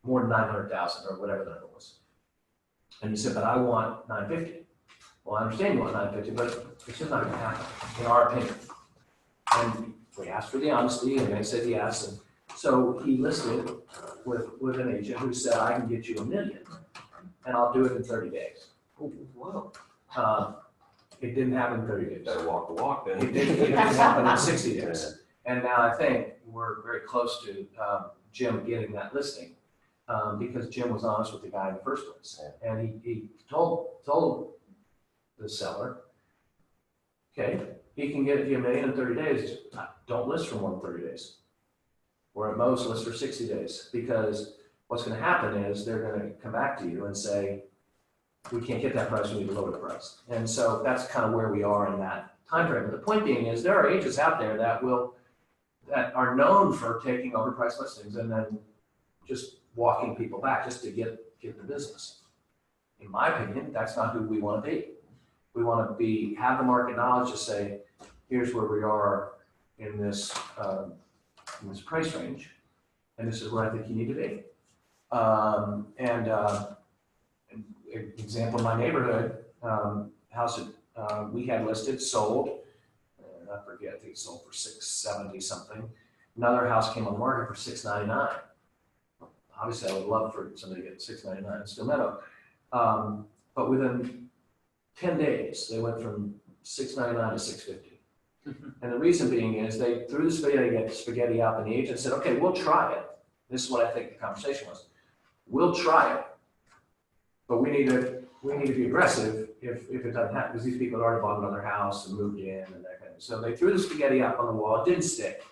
more than $900,000 or whatever the number was. And he said, but I want $950,000. Well, I understand you want $950,000, but it's just not going to happen, in our opinion. And we asked for the honesty, and they said yes. And so he listed with an agent who said, I can get you $1 million, and I'll do it in 30 days. Oh, whoa. It didn't happen in 30 days. Better walk the walk then. It didn't happen in 60 days. And now I think we're very close to Jim getting that listing because Jim was honest with the guy in the first place. And he told the seller, okay, he can get you $1 million in 30 days. Don't list for more than 30 days. Or at most list for 60 days. Because what's going to happen is they're going to come back to you and say, we can't get that price, we need to lower the price. And so that's kind of where we are in that time frame. But the point being is there are agents out there that are known for taking overpriced listings and then just walking people back just to get the business. In my opinion, that's not who we want to be. We want to have the market knowledge to say, here's where we are in this price range, and this is where I think you need to be. An example in my neighborhood, house that we had listed, sold, I forget, I think it sold for $670 something. Another house came on the market for $699. Obviously, I would love for somebody to get $699 in Still Meadow. But within 10 days, they went from $699 to $650. And the reason being is they threw the spaghetti up, and the agent said, okay, we'll try it. This is what I think the conversation was. We'll try it, but we need to be aggressive if it doesn't happen, because these people had already bought another house and moved in and that kind of thing. So they threw the spaghetti up on the wall. It didn't stick.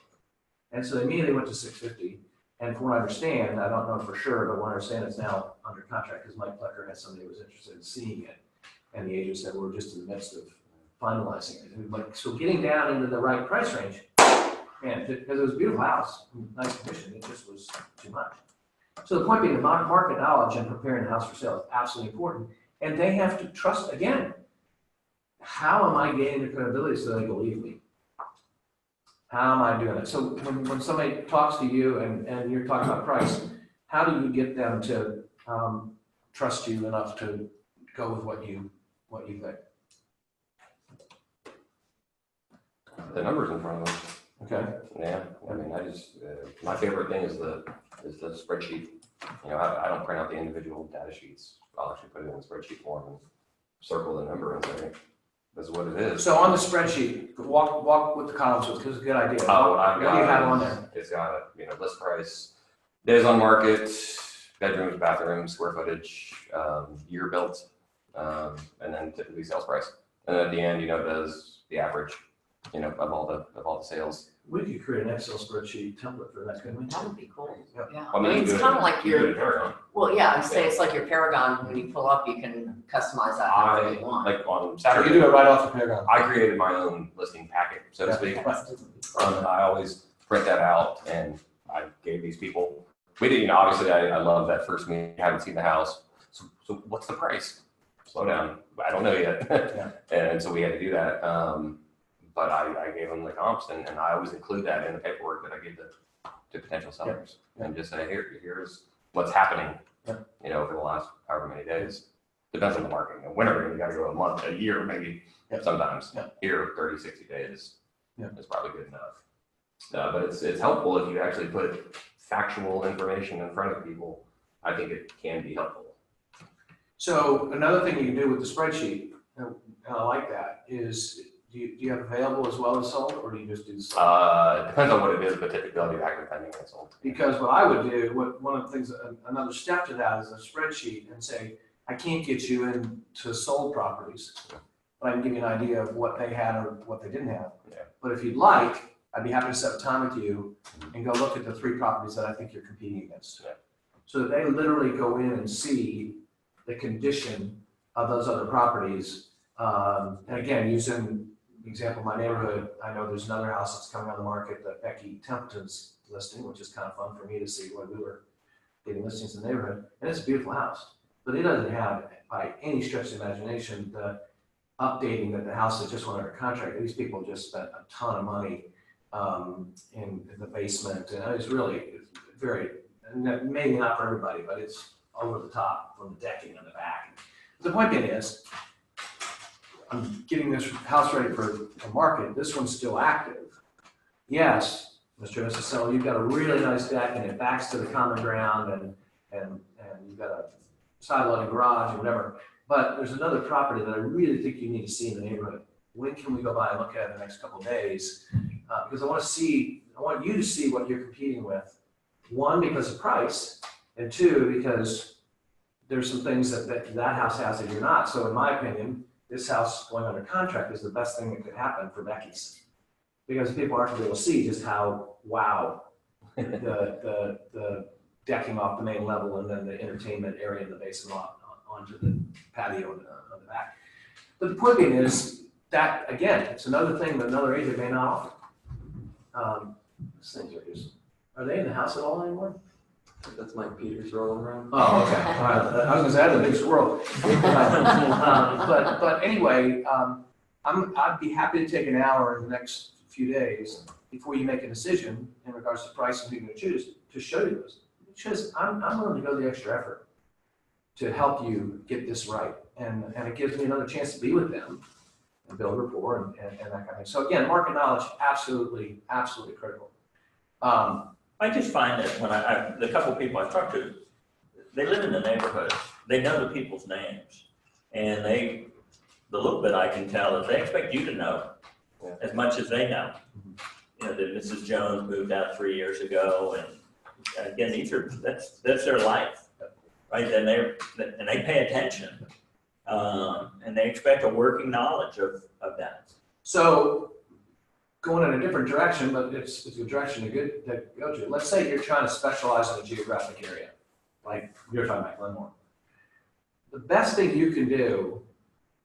And so they immediately went to $650. And from what I understand, I don't know for sure, but what I understand it's now under contract because Mike Plecker had somebody who was interested in seeing it. And the agent said, we're just in the midst of finalizing it. So getting down into the right price range, man, because it was a beautiful house, nice condition, it just was too much. So the point being, the market knowledge and preparing the house for sale is absolutely important. And they have to trust, again, how am I gaining the credibility so they believe me? How am I doing it? So when somebody talks to you and you're talking about price, how do you get them to trust you enough to go with what you think? The numbers in front of them. Okay. Yeah, I mean, my favorite thing is the spreadsheet. I don't print out the individual data sheets. I'll actually put it in the spreadsheet form and circle the number and say, this is what it is. So on the spreadsheet, walk with the columns, because it's a good idea. What do you have on there? It's got a list price, Days on market, bedrooms, bathrooms, square footage, year built, and then typically sales price. And then at the end, it does the average, of all the sales. We could create an Excel spreadsheet template for that, couldn't we? That would be cool. Yep. Yeah. I mean, it's kind of like you do it your, in Paragon. well, yeah, I'd say it's like your Paragon. When you pull up, you can customize that however you want. Like on You Saturday, can do it right off the Paragon. I created my own listing packet, so to speak. I always print that out, and I gave these people. We did, obviously, I love that first meeting. I haven't seen the house, so what's the price? Slow down, I don't know yet. Yeah. And so we had to do that. But I gave them the comps, and I always include that in the paperwork that I give to potential sellers, and just say, here's what's happening, over the last however many days. Depends on the market. In winter, you got to go a month, a year, maybe sometimes. Here, 30, 60 days is probably good enough. But it's helpful if you actually put factual information in front of people. I think it can be helpful. So another thing you can do with the spreadsheet, and I like that, is do you have available as well as sold, or do you just do the sold? It depends on what it is, but typically I'll do active pending and sold. Because what I would do, one of the things, another step to that is a spreadsheet and say, I can't get you into sold properties, but I can give you an idea of what they had or what they didn't have. Yeah. But if you'd like, I'd be happy to set up time with you and go look at the 3 properties that I think you're competing against. Yeah. So that they literally go in and see the condition of those other properties. And again, using the example of my neighborhood, I know there's another house that's coming on the market that Becky Templeton's listing, which is kind of fun for me to see when we were getting listings in the neighborhood. And it's a beautiful house, but it doesn't have, by any stretch of the imagination, the updating that the house that just went under contract. These people just spent a ton of money in the basement, and it's really very, maybe not for everybody, but it's over the top from the decking on the back. The point being is, I'm getting this house ready for the market. This one's still active. Yes, Mr. and Mrs. Seller, you've got a really nice deck and it backs to the common ground and you've got a side loading garage and whatever. But there's another property that I really think you need to see in the neighborhood. When can we go by and look at it in the next couple of days? Because I want you to see what you're competing with. 1, because of price, and 2, because there's some things that house has that you're not. So in my opinion, this house going under contract is the best thing that could happen for Becky's. Because people aren't going to be able to see just how, wow, the decking off the main level and then the entertainment area in the basement lot onto the patio on the back. But the point being is that, again, it's another thing that another agent may not offer. These things are they in the house at all anymore? That's Mike Peters rolling around. Oh, okay. All right. I was gonna say, I had a big squirrel. But anyway, I'd be happy to take an hour in the next few days before you make a decision in regards to price and who you're gonna choose to show you this. Because I'm willing to go the extra effort to help you get this right. And it gives me another chance to be with them and build rapport and that kind of thing. So again, market knowledge, absolutely critical. I just find that when the couple people I talked to, they live in the neighborhood, they know the people's names, and the little bit I can tell is they expect you to know as much as they know. That Mrs. Jones moved out 3 years ago, and again, that's their life, right? And they pay attention, and they expect a working knowledge of that. So, going in a different direction, but it's a direction to go to. Let's say you're trying to specialize in a geographic area, like you're talking about Glenmore. The best thing you can do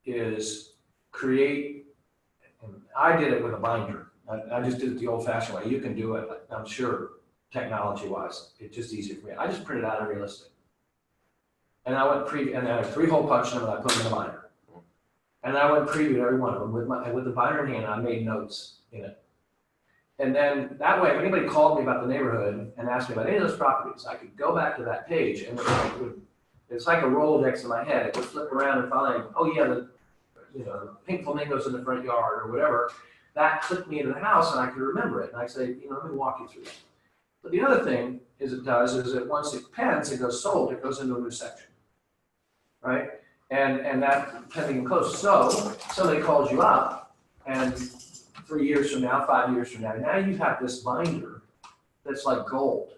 is create, and I did it with a binder. I just did it the old-fashioned way. You can do it, I'm sure, technology-wise. It's just easier for me. I just printed out every listing. And I went and I had a 3-hole punch number, and I put them in a binder. And I went preview every one of them with the binder in hand. I made notes in it. And then that way, if anybody called me about the neighborhood and asked me about any of those properties, I could go back to that page and it's like a Rolodex in my head. It would flip around and find, oh yeah, the pink flamingos in the front yard or whatever. That clicked me into the house and I could remember it. And I say, let me walk you through that. But the other thing is that once it pens, it goes sold, it goes into a new section, right? And that pending and close. So somebody calls you up and 3 years from now, 5 years from now you have this binder that's like gold.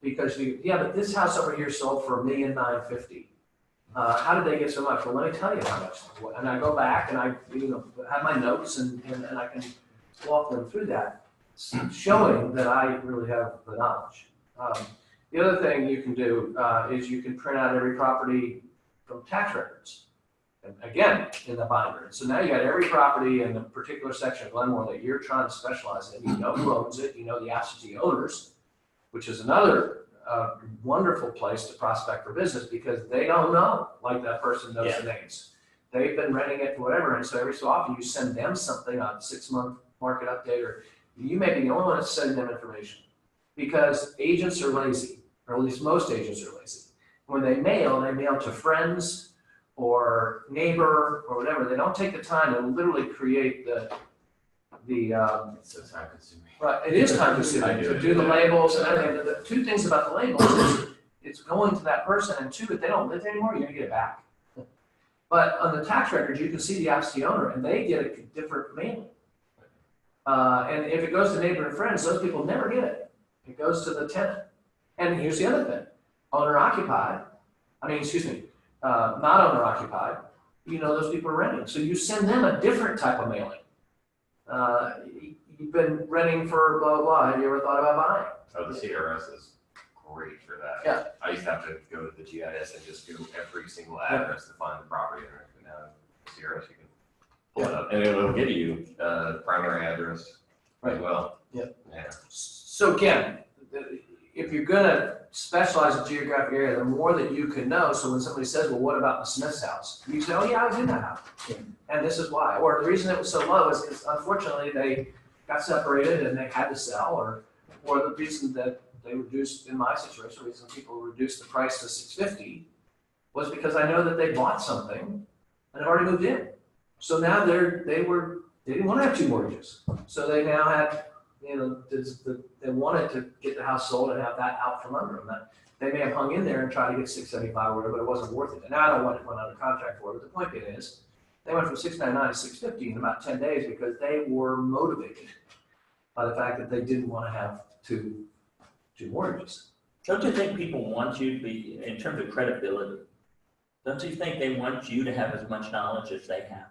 because but this house over here sold for $1,950,000. How did they get so much? Well, let me tell you how much. And I go back and I, have my notes and I can walk them through that, showing that I really have the knowledge. The other thing you can do is you can print out every property from tax records. And again, in the binder. So now you got every property in a particular section of Glenmore that you're trying to specialize in. You know who owns it, you know the absentee owners, which is another wonderful place to prospect for business because they don't know, like that person knows the names. They've been renting it, whatever, and so every so often you send them something on a 6-month market update, or you may be the only one that's sending them information because agents are lazy, or at least most agents are lazy. When they mail to friends or neighbor or whatever. They don't take the time to literally create the It's so time consuming. right, it is time consuming to do the labels and everything. The two things about the labels is it's going to that person, and two, if they don't live anymore, you're gonna get it back. But on the tax records, you can see the absentee owner and they get a different mailing. And if it goes to neighbor and friends, those people never get it. It goes to the tenant. And here's the other thing, owner occupied, not owner occupied, those people are renting. So you send them a different type of mailing. You've been renting for blah, blah, blah. Have you ever thought about buying? Oh, the CRS is great for that. Yeah. I used to have to go to the GIS and just go every single address to find the property owner. But now CRS, you can pull it up and it'll give you primary address as well. Yeah. Yeah. So again, if you're gonna specialize in geographic area, the more that you can know. So when somebody says, well, what about the Smith's house? You say, oh yeah, I was in that house. Yeah. And this is why. Or the reason it was so low is because unfortunately they got separated and they had to sell, or the reason that they reduced, in my situation, the reason people reduced the price to $650 was because I know that they bought something and have already moved in. So now they didn't want to have 2 mortgages. So they now had, they wanted to get the house sold and have that out from under them. That they may have hung in there and tried to get $675 or whatever, but it wasn't worth it. And now I don't want it went under contract for it. But the point being is, they went from $699 to $650 in about 10 days because they were motivated by the fact that they didn't want to have two mortgages. Don't you think people want you to be, in terms of credibility, don't you think they want you to have as much knowledge as they have?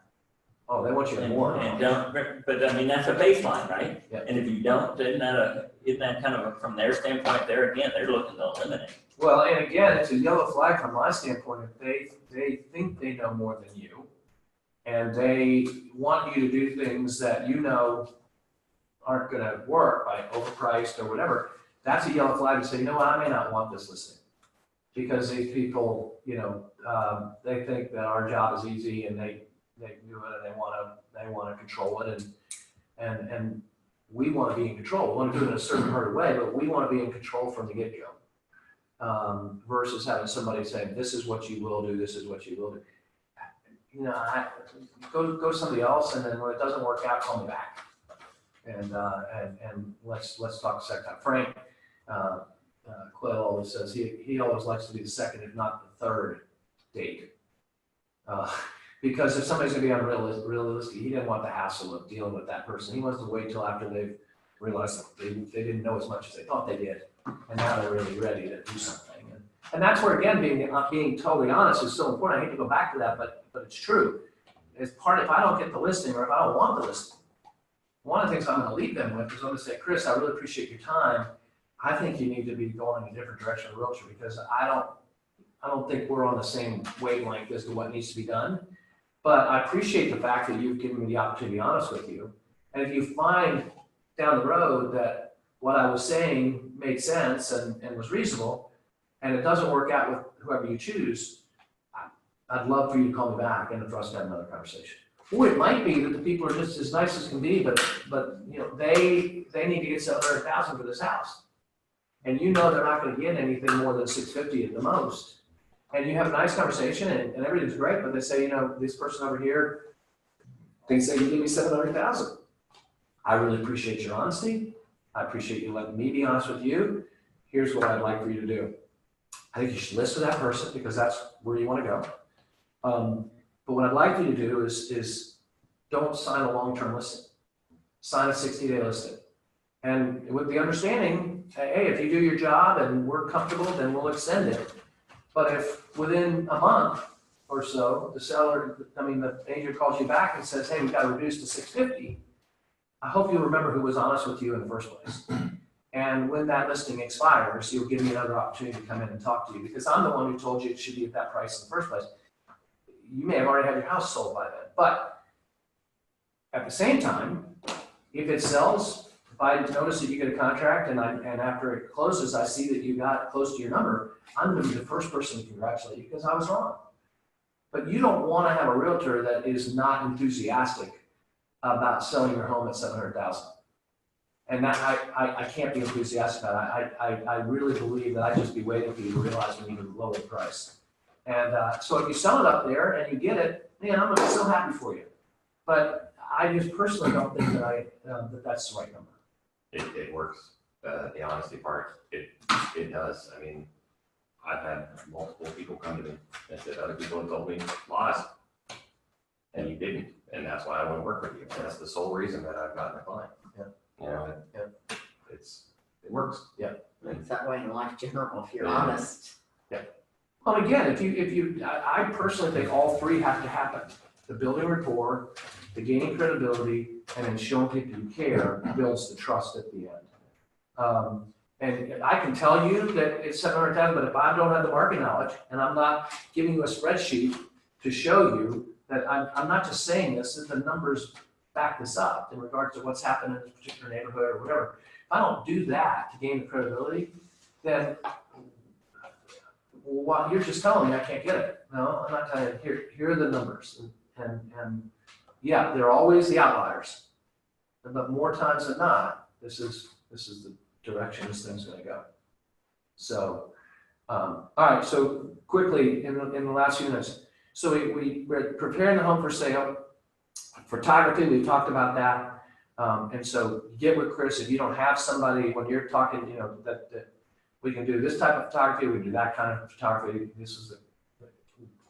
Oh, they want you to have more. And don't, but I mean, that's a baseline, right? Yeah. And if you don't, isn't that kind of, from their standpoint, they're looking to eliminate. Well, and again, it's a yellow flag from my standpoint. If they think they know more than you, and they want you to do things that aren't going to work by overpriced or whatever, that's a yellow flag to say, I may not want this listing. Because these people, they think that our job is easy and they do it and they want to control it, and we want to be in control. We want to do it in a certain hurried way, but we want to be in control from the get-go. Versus having somebody saying, this is what you will do, this is what you will do. Go to somebody else, and then when it doesn't work out, call me back. And let's talk a second time. Frank Quayle always says he always likes to be the second, if not the third date. Because if somebody's gonna be unrealistic, he didn't want the hassle of dealing with that person. He wants to wait till after they've realized that they didn't know as much as they thought they did, and now they're really ready to do something. And that's where, again, being totally honest is so important. I hate to go back to that, but it's true. It's part, if I don't get the listing or if I don't want the listing, one of the things I'm gonna leave them with is I'm gonna say, Chris, I really appreciate your time. I think you need to be going in a different direction with Realty because I don't think we're on the same wavelength as to what needs to be done. But I appreciate the fact that you've given me the opportunity to be honest with you. And if you find down the road that what I was saying made sense and was reasonable, and it doesn't work out with whoever you choose, I'd love for you to call me back and for us to have another conversation. Or it might be that the people are just as nice as can be, but they need to get $700,000 for this house. And they're not going to get anything more than $650 at the most. And you have a nice conversation and everything's great, but they say, this person over here thinks they can give me $700,000. I really appreciate your honesty. I appreciate you letting me be honest with you. Here's what I'd like for you to do. I think you should list with that person because that's where you want to go. But what I'd like you to do is don't sign a long-term listing. Sign a 60-day listing. And with the understanding hey, if you do your job and we're comfortable, then we'll extend it. But if within a month or so, the agent calls you back and says, hey, we got to reduce to 650, I hope you'll remember who was honest with you in the first place. And when that listing expires, you'll give me another opportunity to come in and talk to you, because I'm the one who told you it should be at that price in the first place. You may have already had your house sold by then, but at the same time, if it sells, if I notice that you get a contract and after it closes, I see that you got close to your number, I'm gonna be the first person to congratulate you because I was wrong. But you don't wanna have a realtor that is not enthusiastic about selling your home at 700,000. And that, I can't be enthusiastic about it. I really believe that I'd just be waiting for you to realize we need to lower the price. And so if you sell it up there and you get it, man, I'm gonna be so happy for you. But I just personally don't think that that's the right number. It works. The honesty part, it does. I mean, I've had multiple people come to me and said other people have told me lies, and you didn't, and that's why I want to work with you. And that's the sole reason that I've gotten a client. Yeah. You know, it works. Yeah. It's that way in life general, if you're Yeah. honest. Well, again, I personally think all three have to happen. The building rapport, the gaining credibility, and then showing people you care builds the trust at the end. And I can tell you that it's 700,000, but if I don't have the market knowledge and I'm not giving you a spreadsheet to show you that I'm not just saying this, that the numbers back this up in regards to what's happened in this particular neighborhood or whatever. If I don't do that to gain the credibility, then well, you're just telling me I can't get it. No, I'm not telling you. Here are the numbers. And yeah, they're always the outliers. But more times than not, this is the direction this thing's gonna go. So, all right, so quickly, in the last few minutes. So we're preparing the home for sale. Photography, we talked about that. And so get with Chris. If you don't have somebody, when you're talking, you know, that we can do this type of photography, we can do that kind of photography. This is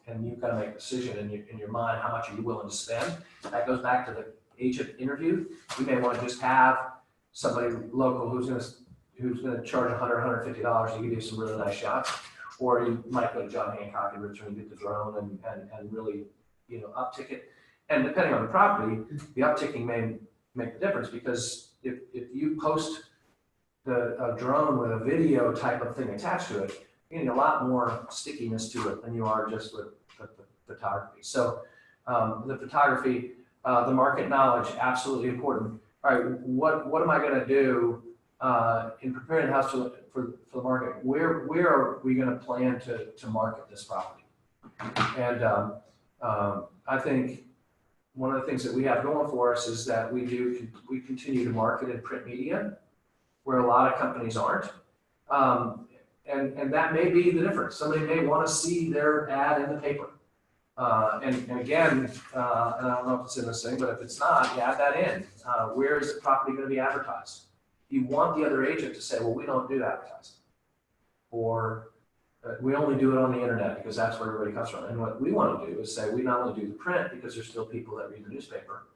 and you've got to make a decision in your mind, how much are you willing to spend? That goes back to the agent interview. You may want to just have somebody local who's gonna charge $100, $150 to give you some really nice shots. Or you might go to John Hancock and Richmond and get the drone and really, you know, uptick it. And depending on the property, the upticking may make the difference, because if you post a drone with a video type of thing attached to it, you're getting a lot more stickiness to it than you are just with the photography. So the photography, the market knowledge, absolutely important. All right, what am I going to do in preparing the house for the market? Where are we going to plan to market this property? And I think one of the things that we have going for us is that we continue to market in print media, where a lot of companies aren't. And that may be the difference. Somebody may want to see their ad in the paper. And again, and I don't know if it's in this thing, but if it's not, you add that in. Where is the property going to be advertised? You want the other agent to say, well, we don't do advertising. Or we only do it on the internet because that's where everybody comes from. And what we want to do is say, we not only do the print because there's still people that read the newspaper,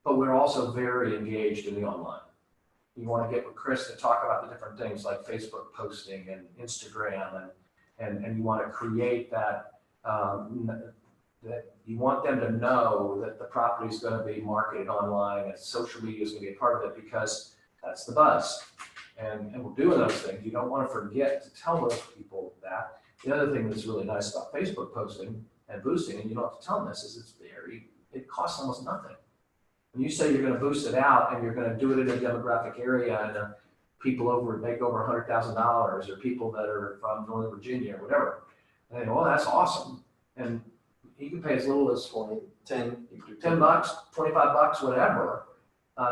but we're also very engaged in the online. You want to get with Chris to talk about the different things like Facebook posting and Instagram, and you want to create that, that you want them to know that the property is going to be marketed online, and social media is going to be a part of it, because that's the buzz. And we're doing those things. You don't want to forget to tell those people that. The other thing that's really nice about Facebook posting and boosting, and you don't have to tell them this, is it costs almost nothing. When you say you're going to boost it out and you're going to do it in a demographic area, and people make over $100,000, or people that are from Northern Virginia or whatever, and they go, well, that's awesome. And you can pay as little as $10, $25, whatever,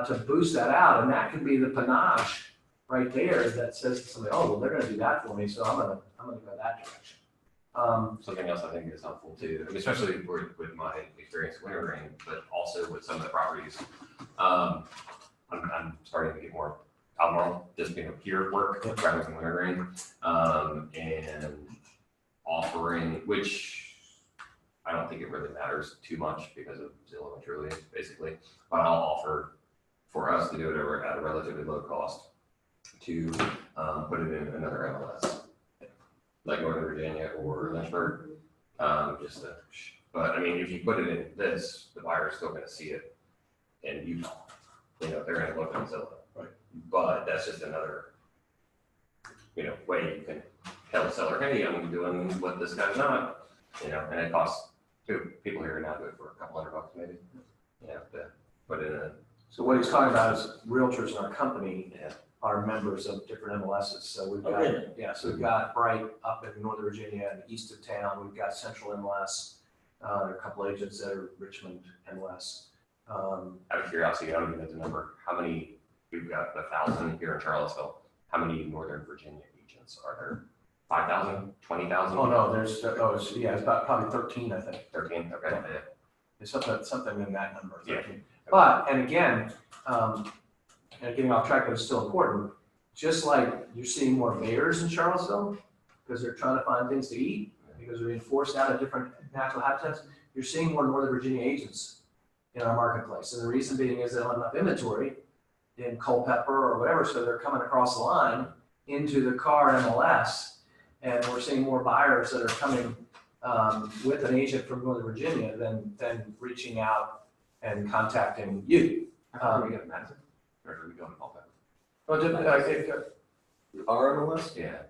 to boost that out. And that can be the panache right there that says to somebody, oh, well, they're going to do that for me, so I'm going to go that direction. Something else I think is helpful too, I mean, especially with my experience in wintergreen, but also with some of the properties. I'm starting to get more Albemarle, just being a peer work rather than wintergreen, and offering, which I don't think it really matters too much because of Zillow and Trulia, basically. But I'll offer for us to do it at a relatively low cost to put it in another MLS, like Northern Virginia or Lynchburg. But I mean, if you put it in this, the buyer's still gonna see it in Utah. You know, they're gonna look at Zillow. Right. But that's just another, way you can tell the seller, hey, I'm doing what this guy's not, and it costs people here now do it for a couple $100 maybe. To put in a, So what he's talking about is realtors in our company Yeah. are members of different MLSs. So we've Oh, got, really? yeah, so we've got Bright up in Northern Virginia and east of town. We've got Central MLS. There are a couple agents that are Richmond MLS. out of curiosity, I don't even know the number, how many, we've got 1,000 here in Charlottesville. How many Northern Virginia agents are there? 5,000, 20,000? Oh, no, there's, it's about probably 13, I think. 13, okay. Yeah. It's something in that number, Yeah. 13. But, and again, getting off track, but it's still important. Just like you're seeing more bears in Charlottesville, because they're trying to find things to eat, because they're being forced out of different natural habitats, you're seeing more Northern Virginia agents in our marketplace. And the reason being is they don't have enough inventory in Culpeper or whatever, so they're coming across the line into the car MLS, and we're seeing more buyers that are coming with an agent from Northern Virginia than reaching out and contacting you. How do we get a Madison? Or do we go to Culpeper? Our MLS? Yeah.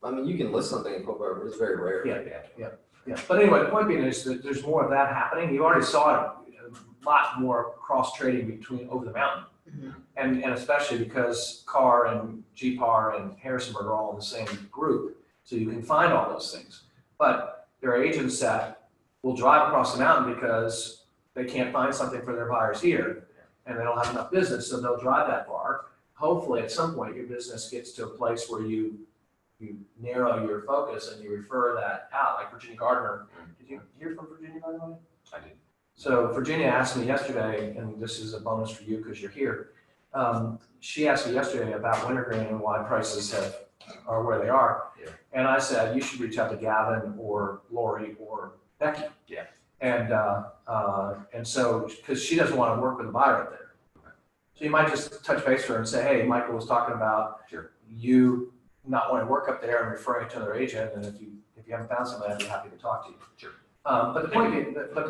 I mean, you can list something in Culpeper, but it's very rare. Yeah. But anyway, the point being is that there's more of that happening. You already saw it, a lot more cross trading between over the mountain. Mhm. And especially because Carr and GPAR and Harrisonburg are all in the same group, so you can find all those things. But there are agents that will drive across the mountain because they can't find something for their buyers here, and they don't have enough business, so they'll drive that far. Hopefully, at some point, your business gets to a place where you narrow your focus and you refer that out, like Virginia Gardner. Did you hear from Virginia, by the way? I did. So Virginia asked me yesterday, and this is a bonus for you because you're here. She asked me yesterday about wintergreen and why prices are where they are. Yeah. And I said, you should reach out to Gavin or Lori or Becky. Yeah. And so, because she doesn't want to work with a buyer up there. Okay. So you might just touch base with her and say, hey, Michael was talking about Sure. you not wanting to work up there and referring to another agent, and if you haven't found somebody, I'd be happy to talk to you. Sure. But the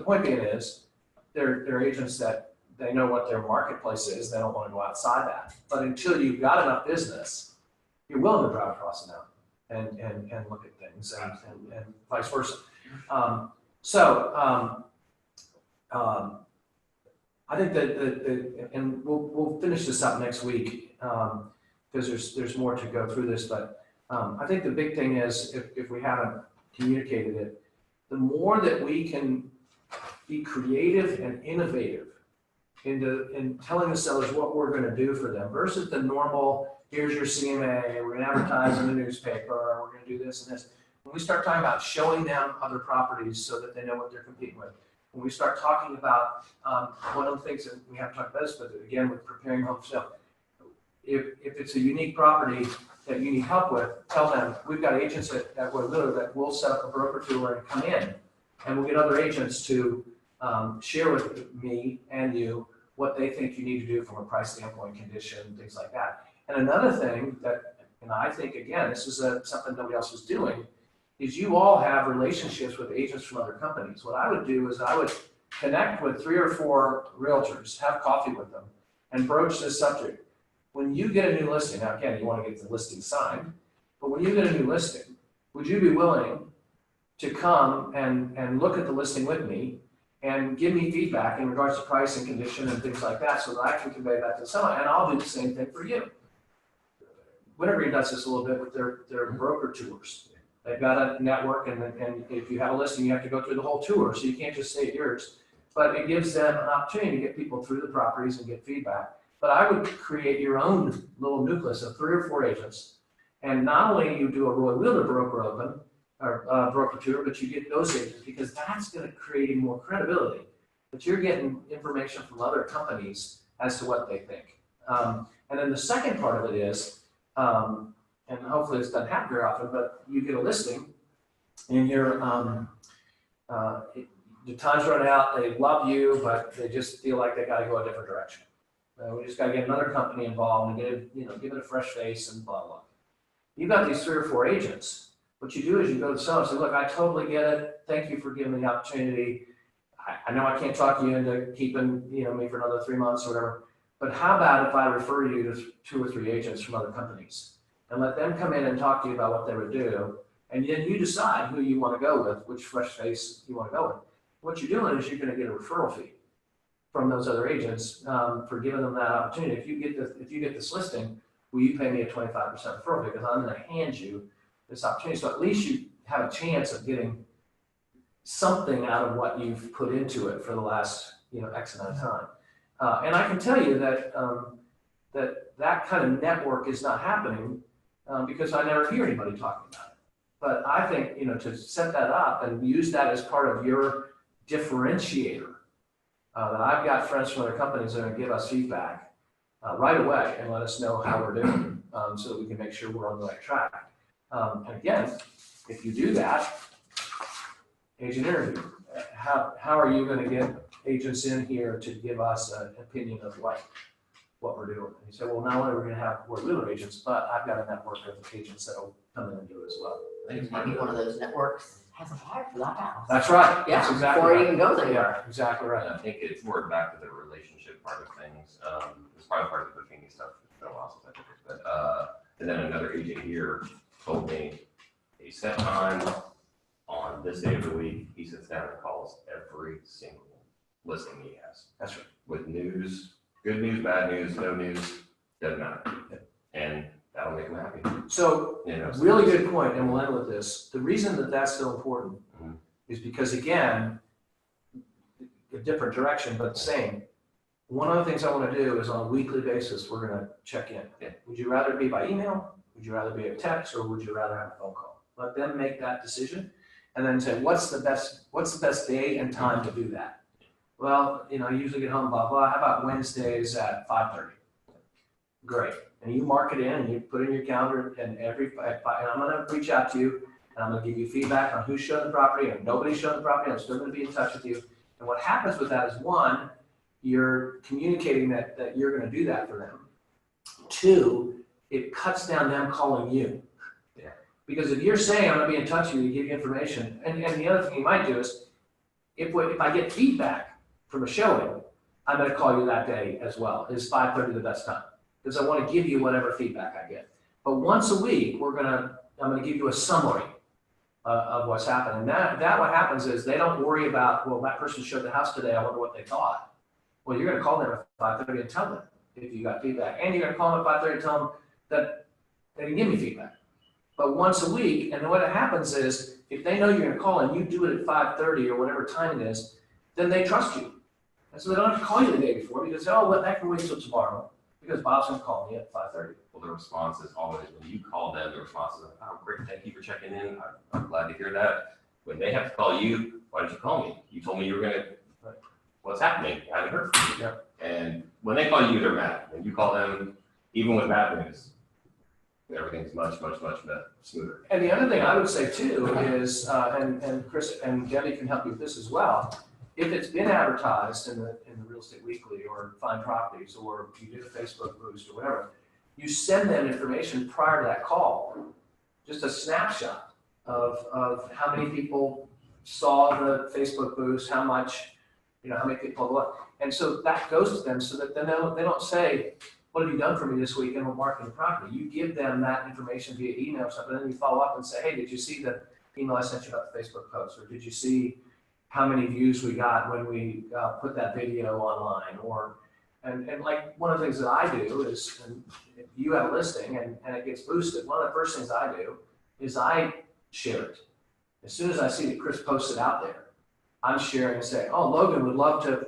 point being is, they're agents that they know what their marketplace is. They don't want to go outside that. But until you've got enough business, you're willing to drive across the mountain and look at things and vice versa. I think that and we'll finish this up next week because there's more to go through this. But I think the big thing is if we haven't communicated it, the more that we can be creative and innovative in telling the sellers what we're going to do for them versus the normal, here's your CMA, we're going to advertise in the newspaper, we're going to do this and this. When we start talking about showing them other properties so that they know what they're competing with, when we start talking about one of the things that we haven't talked about this, but again, with preparing home for sale, if it's a unique property that you need help with, tell them we've got agents that will set up a broker tour and come in, and we'll get other agents to share with me and you what they think you need to do from a price standpoint, condition, things like that. And another thing that, and I think, again, this is something nobody else is doing, is you all have relationships with agents from other companies. What I would do is I would connect with 3 or 4 realtors, have coffee with them, and broach this subject. When you get a new listing, now again, you want to get the listing signed, but when you get a new listing, would you be willing to come and look at the listing with me and give me feedback in regards to price and condition and things like that so that I can convey that to the seller, and I'll do the same thing for you. Wintergreen does this a little bit with their broker tours. They've got a network, and if you have a listing, you have to go through the whole tour, so you can't just stay at yours. But it gives them an opportunity to get people through the properties and get feedback. But I would create your own little nucleus of 3 or 4 agents, and not only you do a Roy Wheeler broker open, or broker tour, but you get those agents, because that's going to create more credibility. But you're getting information from other companies as to what they think. And then the second part of it is, and hopefully this doesn't happen very often, but you get a listing and you're, the time's run out, they love you, but they just feel like they got to go a different direction. We just gotta get another company involved and get it, give it a fresh face and blah, blah. You've got these 3 or 4 agents. What you do is you go to someone and say, look, I totally get it. Thank you for giving me the opportunity. I know I can't talk you into keeping, me for another 3 months or whatever, but how about if I refer you to 2 or 3 agents from other companies and let them come in and talk to you about what they would do, and then you decide who you want to go with, which fresh face you want to go with. What you're doing is you're going to get a referral fee from those other agents for giving them that opportunity. If you get this listing, will you pay me a 25% referral fee because I'm going to hand you this opportunity? So at least you have a chance of getting something out of what you've put into it for the last X amount of time. And I can tell you that that kind of network is not happening because I never hear anybody talking about it. But I think to set that up and use that as part of your differentiator, that I've got friends from other companies that are going to give us feedback right away and let us know how we're doing so that we can make sure we're on the right track. And again, if you do that, agent interview. How are you going to get agents in here to give us an opinion of what we're doing? And you say, well, not only are we going to have Wheeler agents, but I've got a network of agents that will come in and do it as well. I think it's Maybe one of those networks has a buyer for that house. That's right. Yeah, That's exactly before it right. even goes anywhere. Yeah, exactly right. I think it's more back to the relationship part of things. It's probably part of the bikini stuff. It's been a while since I did it, but and then another agent here told me a set time on this day of the week. He sits down and calls every single listing he has. That's right. With news, good news, bad news, no news, doesn't matter, and that'll make him happy. So really good point, and we'll end with this. The reason that that's so important is because, again, a different direction, but same. One of the things I want to do is on a weekly basis, we're going to check in. Yeah. Would you rather be by email? Would you rather be a text, or would you rather have a phone call? Let them make that decision, and then say, what's the best day and time to do that? Well, I usually get home, blah, blah. How about Wednesdays at 5:30? Great. And you mark it in and you put in your calendar, and I'm going to reach out to you and I'm going to give you feedback on who's showing the property and nobody's showing the property. I'm still going to be in touch with you. And what happens with that is, 1, you're communicating that you're going to do that for them. 2, it cuts down them calling you. Yeah. Because if you're saying I'm going to be in touch with you, give you information, and the other thing you might do is, if I get feedback from a showing, I'm going to call you that day as well. Is 5:30 the best time? Because I want to give you whatever feedback I get. But once a week, I'm going to give you a summary of what's happening. That what happens is they don't worry about, well, that person showed the house today, I wonder what they thought. Well, you're going to call them at 5:30 and tell them if you got feedback. And you're going to call them at 5:30 and tell them that they can give me feedback. But once a week, and what happens is, if they know you're going to call and you do it at 5:30 or whatever time it is, then they trust you. And so they don't have to call you the day before because, oh, well, that can wait till tomorrow because Bob's going to call me at 5:30. Well, the response is always, when you call them, the response is, oh, great, thank you for checking in. I'm glad to hear that. When they have to call you, why did you call me? You told me you were going to, what's happening? I haven't heard from you. Yep. And when they call you, they're mad. When you call them, even with bad news, everything's much, much, much better, smoother. And the other thing I would say too is, and Chris and Debbie can help you with this as well. If it's been advertised in the Real Estate Weekly or Find Properties, or you did a Facebook boost or whatever, you send them information prior to that call, just a snapshot of how many people saw the Facebook boost, how much, how many people, what. And so that goes to them so that then they don't say, what have you done for me this week? And we're marketing the property. You give them that information via email or something, and then you follow up and say, hey, did you see the email I sent you about the Facebook post? Or did you see how many views we got when we put that video online? Or, and like one of the things that I do is, and if you have a listing and it gets boosted, one of the first things I do is I share it. As soon as I see that Chris posts it out there, I'm sharing and saying, oh, Logan would love to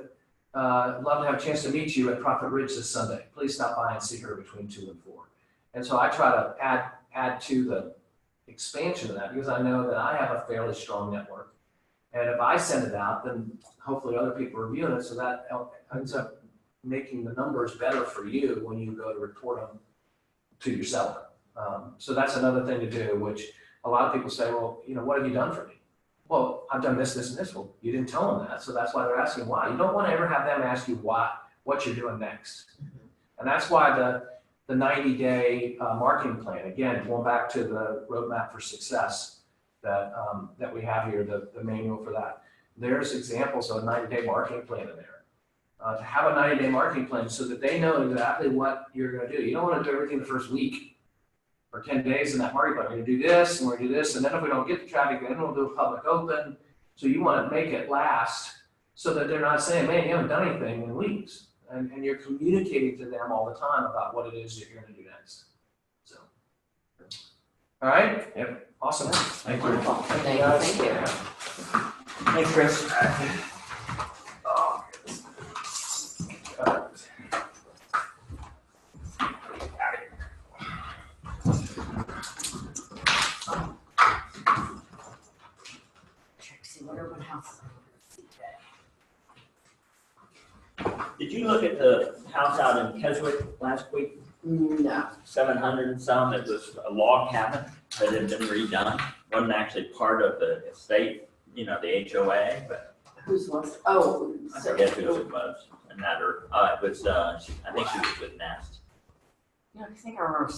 have a chance to meet you at Prophet Ridge this Sunday. Please stop by and see her between 2 and 4. And so I try to add to the expansion of that because I know that I have a fairly strong network. And if I send it out, then hopefully other people are viewing it. So that ends up making the numbers better for you when you go to report them to your seller. So that's another thing to do, which a lot of people say, well, what have you done for me? Well, I've done this, this, and this. Well, you didn't tell them that. So that's why they're asking why. You don't want to ever have them ask you what you're doing next. And that's why the 90-day marketing plan, again, going back to the roadmap for success that we have here, the manual for that. There's examples of a 90-day marketing plan in there. To have a 90-day marketing plan so that they know exactly what you're gonna do. You don't wanna do everything the first week or 10 days in that marketing plan. We're gonna do this, and we're gonna do this, and then if we don't get the traffic, then we'll do a public open. So you wanna make it last so that they're not saying, man, you haven't done anything in weeks. And you're communicating to them all the time about what it is that you're gonna do next. So, all right? Yep. Awesome. Thank you. Wonderful. Thank you. Thanks, Chris. Trixie, what urban house? Did you look at the house out in Keswick last week? No. 700 and some, it was a log cabin that had been redone. Wasn't actually part of the estate, you know, the HOA, but Whose was, oh. I so- forget who it was. And that, or, it was, I think she was with Nest. Yeah, I think I remember